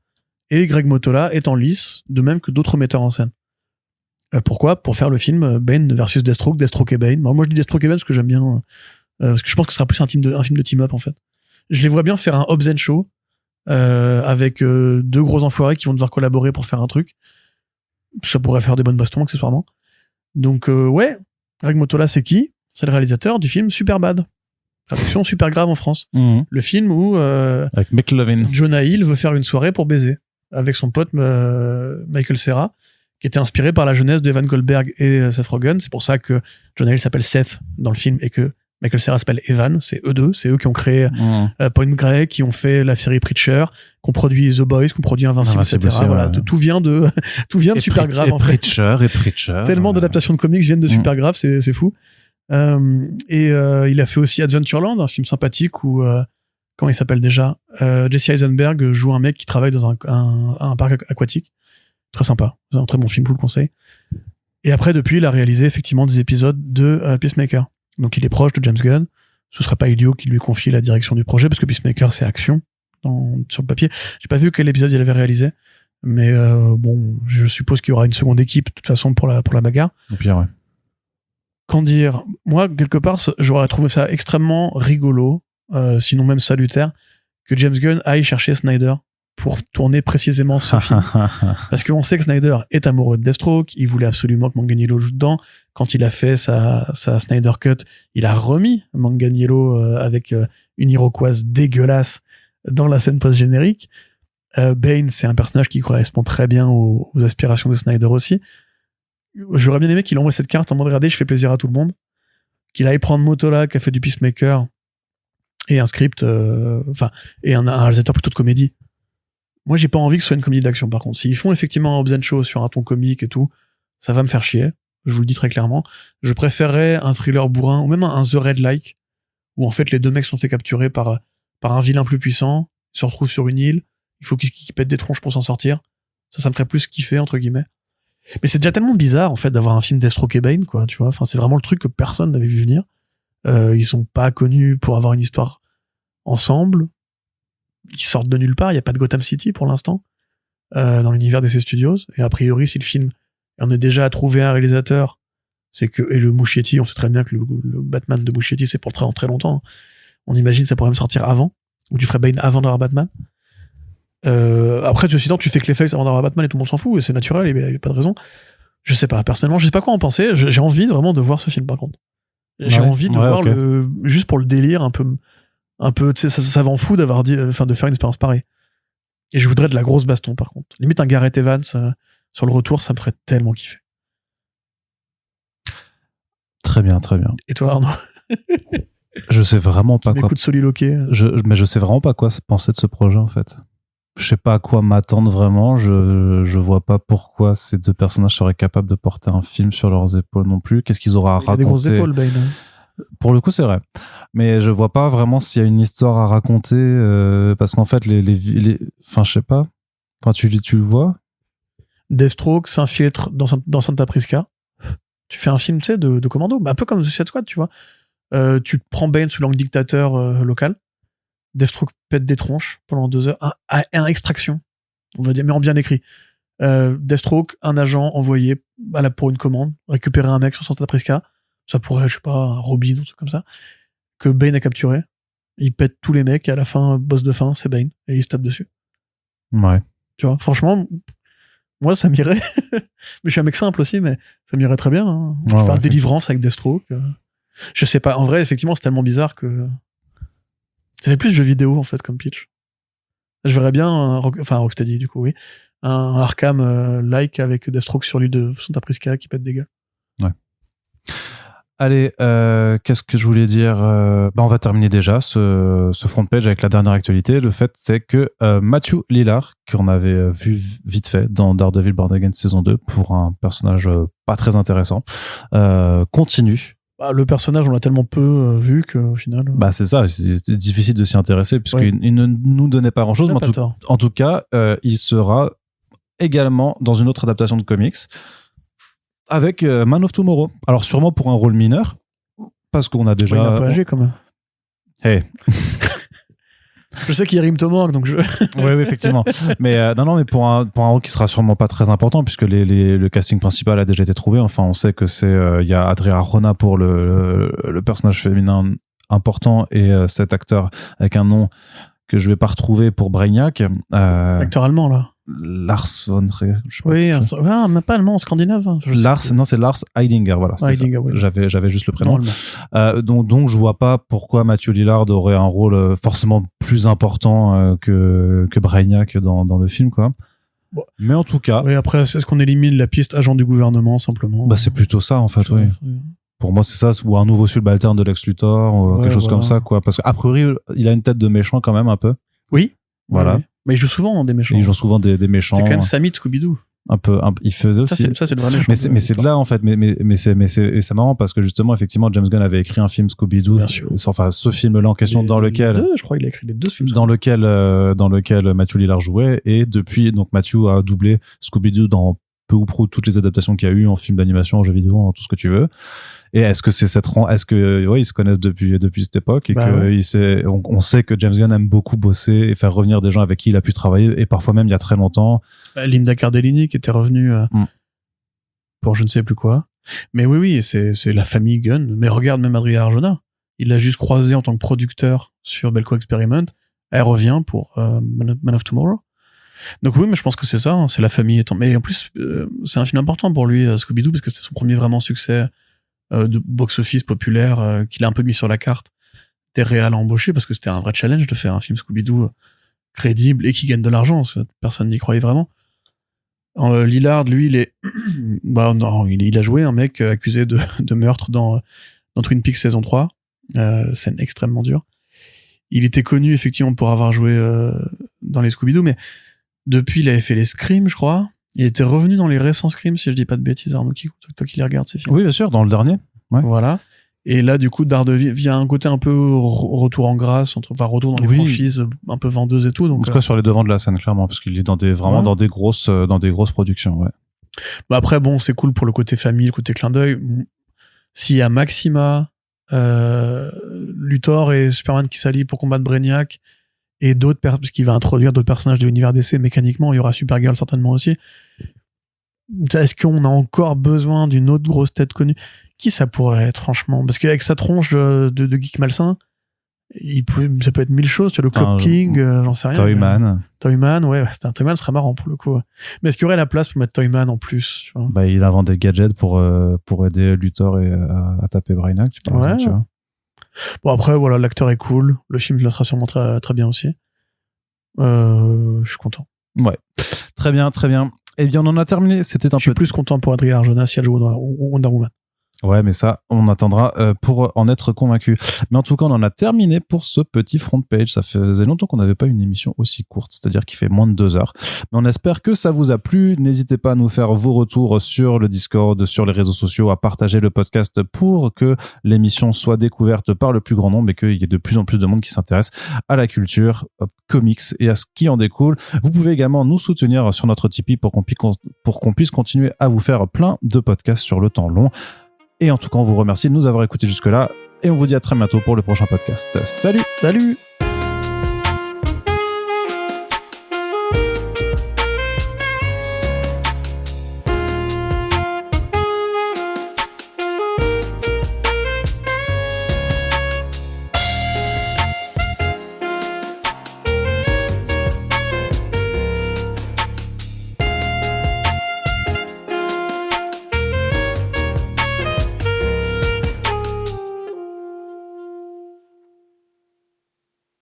Speaker 2: Et Greg Mottola est en lice, de même que d'autres metteurs en scène. Pourquoi ? Pour faire le film Bane versus Deathstroke, Deathstroke et Bane. Moi, je dis Deathstroke et Bane parce que j'aime bien, parce que je pense que ce sera plus un film de team-up, en fait. Je les vois bien faire un Hobbs & Shaw, avec deux gros enfoirés qui vont devoir collaborer pour faire un truc. Ça pourrait faire des bonnes bastons, accessoirement. Donc, ouais, Greg Mottola, c'est qui ? C'est le réalisateur du film Superbad. Traduction Super Grave en France. Le film où
Speaker 1: avec McLovin.
Speaker 2: Jonah Hill veut faire une soirée pour baiser avec son pote Michael Cera, qui était inspiré par la jeunesse de Evan Goldberg et Seth Rogen. C'est pour ça que Jonah Hill s'appelle Seth dans le film et que Michael Cera s'appelle Evan. C'est eux deux. C'est eux qui ont créé Point Grey, qui ont fait la série Preacher, qui ont produit The Boys, qui ont produit Invincible, etc.
Speaker 1: Aussi,
Speaker 2: voilà, tout vient de Super Grave, en fait.
Speaker 1: Preacher.
Speaker 2: Tellement d'adaptations de comics viennent de Super Grave, c'est fou. Il a fait aussi Adventureland, un film sympathique où comment il s'appelle déjà, Jesse Eisenberg joue un mec qui travaille dans un parc aquatique. Très sympa, c'est un très bon film, je vous le conseille. Et après, depuis, il a réalisé effectivement des épisodes de Peacemaker. Donc il est proche de James Gunn. Ce serait pas idiot qu'il lui confie la direction du projet, parce que Peacemaker, c'est action sur le papier. J'ai pas vu quel épisode il avait réalisé, mais bon, je suppose qu'il y aura une seconde équipe de toute façon pour la bagarre.
Speaker 1: Au pire, ouais.
Speaker 2: Qu'en dire ? Moi, quelque part, j'aurais trouvé ça extrêmement rigolo, sinon même salutaire, que James Gunn aille chercher Snyder pour tourner précisément ce film. Parce qu'on sait que Snyder est amoureux de Deathstroke, il voulait absolument que Manganiello joue dedans. Quand il a fait sa Snyder Cut, il a remis Manganiello avec une iroquoise dégueulasse dans la scène post-générique. Bane, c'est un personnage qui correspond très bien aux aspirations de Snyder aussi. J'aurais bien aimé qu'il envoie cette carte en mode regardez, je fais plaisir à tout le monde, qu'il aille prendre Mottola qui a fait du Peacemaker et un script et un réalisateur plutôt de comédie. Moi j'ai pas envie que ce soit une comédie d'action. Par contre, s'ils font effectivement un Hobbs & Shaw sur un ton comique et tout, ça va me faire chier, je vous le dis très clairement. Je préférerais un thriller bourrin ou même un The Raid-like où en fait les deux mecs sont fait capturer par un vilain plus puissant, ils se retrouvent sur une île, il faut qu'ils pètent des tronches pour s'en sortir. Ça me ferait plus kiffer entre guillemets. Mais c'est déjà tellement bizarre en fait d'avoir un film Deathstroke et Bane, quoi, tu vois. Enfin, c'est vraiment le truc que personne n'avait vu venir. Ils sont pas connus pour avoir une histoire ensemble. Ils sortent de nulle part. Il y a pas de Gotham City pour l'instant dans l'univers DC Studios. Et a priori, si le film en est déjà à trouver un réalisateur, c'est que et le Muschietti, on sait très bien que le Batman de Muschietti, c'est pour très longtemps. On imagine que ça pourrait même sortir avant, ou tu ferais Bane avant d'avoir Batman. Après, tu fais que les fakes avant d'avoir Batman et tout le monde s'en fout, et c'est naturel, il n'y a pas de raison. Je sais pas, personnellement, je sais pas quoi en penser. J'ai envie vraiment de voir ce film, par contre. J'ai envie de voir juste pour le délire, un peu, tu sais, ça va en fou de faire une expérience pareille. Et je voudrais de la grosse baston, par contre. Limite un Gareth Evans sur le retour, ça me ferait tellement kiffer.
Speaker 1: Très bien.
Speaker 2: Et toi, Arnaud?
Speaker 1: Je sais vraiment pas quoi. Mais je sais vraiment pas quoi penser de ce projet, en fait. Je sais pas à quoi m'attendre vraiment. Je vois pas pourquoi ces deux personnages seraient capables de porter un film sur leurs épaules non plus. Qu'est-ce qu'ils auraient à raconter ?
Speaker 2: Il y a des grosses épaules, Bane.
Speaker 1: Pour le coup, c'est vrai. Mais je vois pas vraiment s'il y a une histoire à raconter parce qu'en fait, enfin, je sais pas. Enfin, tu le vois ?
Speaker 2: Deathstroke s'infiltre dans Santa Prisca. Tu fais un film, tu sais, de commando, un peu comme The Suicide Squad, tu vois. Tu prends Bane sous l'angle dictateur local. Deathstroke pète des tronches pendant 2 heures. Un extraction, on va dire, mais en bien écrit. Deathstroke, un agent envoyé pour une commande, récupérer un mec sur Santa Prisca. Ça pourrait, je sais pas, un Robin ou un truc comme ça. Que Bane a capturé. Il pète tous les mecs et à la fin, boss de fin, c'est Bane. Et il se tape dessus.
Speaker 1: Ouais.
Speaker 2: Tu vois, franchement, moi, ça m'irait. Mais je suis un mec simple aussi, mais ça m'irait très bien. Hein. Faire une délivrance avec Deathstroke. Je sais pas. En vrai, effectivement, c'est tellement bizarre que ça fait plus jeu vidéo, en fait, comme pitch. Je verrais bien Rocksteady, du coup, oui. Un Arkham-like avec Deathstroke sur lui de Santa Prisca qui pète des gars.
Speaker 1: Ouais. Allez, qu'est-ce que je voulais dire on va terminer déjà ce front page avec la dernière actualité. Le fait est que Matthew Lillard, qu'on avait vu vite fait dans Daredevil Born Again saison 2 pour un personnage pas très intéressant, continue.
Speaker 2: Le personnage, on l'a tellement peu vu qu'au final...
Speaker 1: c'est ça, c'est difficile de s'y intéresser puisqu'il ne nous donnait pas grand-chose. Mais en tout cas, il sera également dans une autre adaptation de comics. avec Man of Tomorrow. Alors sûrement pour un rôle mineur, parce qu'on a déjà...
Speaker 2: Il est un peu âgé quand même.
Speaker 1: Hey.
Speaker 2: Je sais qu'il rime Tomahawk, donc je...
Speaker 1: Oui, effectivement. Mais mais pour un rôle qui sera sûrement pas très important, puisque le casting principal a déjà été trouvé. Enfin, on sait que c'est... Il y a Adria Arjona pour le personnage féminin important, et cet acteur avec un nom que je vais pas retrouver pour Brainiac.
Speaker 2: Acteur allemand, là.
Speaker 1: Lars von Trier.
Speaker 2: Oui, même pas allemand, scandinave.
Speaker 1: C'est Lars Heidinger, voilà.
Speaker 2: Heidinger, oui.
Speaker 1: J'avais juste le prénom. Donc je vois pas pourquoi Matthew Lillard aurait un rôle forcément plus important que Brainiac dans le film, quoi.
Speaker 2: Bon.
Speaker 1: Mais en tout cas...
Speaker 2: Oui, après, c'est ce qu'on élimine la piste agent du gouvernement, simplement.
Speaker 1: Bah, c'est plutôt ça, en fait, oui. Pour moi, c'est ça, ou un nouveau subalterne de Lex Luthor, ou quelque chose comme ça, quoi. Parce qu'a priori, il a une tête de méchant quand même, un peu.
Speaker 2: Oui.
Speaker 1: Voilà.
Speaker 2: Oui. Mais il joue souvent des méchants.
Speaker 1: Ils jouent souvent des méchants.
Speaker 2: C'est quand même Sammy de Scooby-Doo.
Speaker 1: Un peu, il faisait aussi.
Speaker 2: Ça, c'est le vrai méchant.
Speaker 1: Mais c'est de là, en fait. Mais c'est marrant parce que justement, effectivement, James Gunn avait écrit un film Scooby-Doo.
Speaker 2: Bien sûr.
Speaker 1: Enfin, ce film-là en question, dans lequel.
Speaker 2: Je crois qu'il a écrit les 2 films.
Speaker 1: Dans lequel Matthew Lillard jouait. Et depuis, donc, Matthew a doublé Scooby-Doo dans peu ou prou toutes les adaptations qu'il y a eu en film d'animation, en jeu vidéo, en tout ce que tu veux. Et est-ce que ils se connaissent depuis cette époque, et on sait que James Gunn aime beaucoup bosser et faire revenir des gens avec qui il a pu travailler, et parfois même il y a très longtemps.
Speaker 2: Linda Cardellini qui était revenue pour je ne sais plus quoi. Mais oui, c'est la famille Gunn. Mais regarde même Adria Arjona. Il l'a juste croisé en tant que producteur sur Belko Experiment. Elle revient pour Man of Tomorrow. Donc oui, mais je pense que c'est ça, hein, c'est la famille. Mais en plus, c'est un film important pour lui, Scooby-Doo, parce que c'était son premier vraiment succès de box-office populaire, qu'il a un peu mis sur la carte. Terreal a embauché, parce que c'était un vrai challenge de faire un film Scooby-Doo crédible et qui gagne de l'argent. Personne n'y croyait vraiment. Lillard, lui, il a joué un mec accusé de meurtre dans Twin Peaks saison 3. Scène extrêmement dure. Il était connu effectivement pour avoir joué dans les Scooby-Doo, mais depuis il avait fait les Scream, je crois. Il était revenu dans les récents Scream, si je dis pas de bêtises, Arnaud, toi qui les regardes ces films.
Speaker 1: Oui, bien sûr, dans le dernier. Ouais.
Speaker 2: Voilà. Et là, du coup, Daredevil vient un côté un peu retour en grâce, retour dans les franchises un peu vendeuses et tout. Donc,
Speaker 1: en tout cas, sur les devants de la scène, clairement, parce qu'il est dans des grosses productions, ouais.
Speaker 2: Bah après, bon, c'est cool pour le côté famille, le côté clin d'œil. S'il y a Maxima, Luthor et Superman qui s'allient pour combattre Brainiac, et d'autres parce qu'il va introduire d'autres personnages de l'univers DC mécaniquement, il y aura Supergirl certainement aussi. Est-ce qu'on a encore besoin d'une autre grosse tête connue? Qui ça pourrait être, franchement? Parce qu'avec sa tronche de geek malsain, ça peut être 1000 choses. Tu as le Clock King, j'en sais rien. Toyman, ouais, Toyman serait marrant pour le coup. Mais est-ce qu'il y aurait la place pour mettre Toyman en plus, tu vois?
Speaker 1: Bah, il invente des gadgets pour aider Luthor à taper Brainiac, tu vois.
Speaker 2: Bon, après, voilà, l'acteur est cool. Le film sera sûrement très, très bien aussi. Je suis content.
Speaker 1: Ouais. Très bien, très bien. Eh bien, on en a terminé. Je
Speaker 2: suis plus content pour Adria Arjona si elle joue Wonder Woman.
Speaker 1: Ouais, mais ça, on attendra pour en être convaincu. Mais en tout cas, on en a terminé pour ce petit front page. Ça faisait longtemps qu'on n'avait pas une émission aussi courte, c'est-à-dire qu'il fait moins de 2 heures. Mais on espère que ça vous a plu. N'hésitez pas à nous faire vos retours sur le Discord, sur les réseaux sociaux, à partager le podcast pour que l'émission soit découverte par le plus grand nombre et qu'il y ait de plus en plus de monde qui s'intéresse à la culture comics et à ce qui en découle. Vous pouvez également nous soutenir sur notre Tipeee pour qu'on puisse continuer à vous faire plein de podcasts sur le temps long. Et en tout cas, on vous remercie de nous avoir écoutés jusque-là. Et on vous dit à très bientôt pour le prochain podcast. Salut!
Speaker 2: Salut!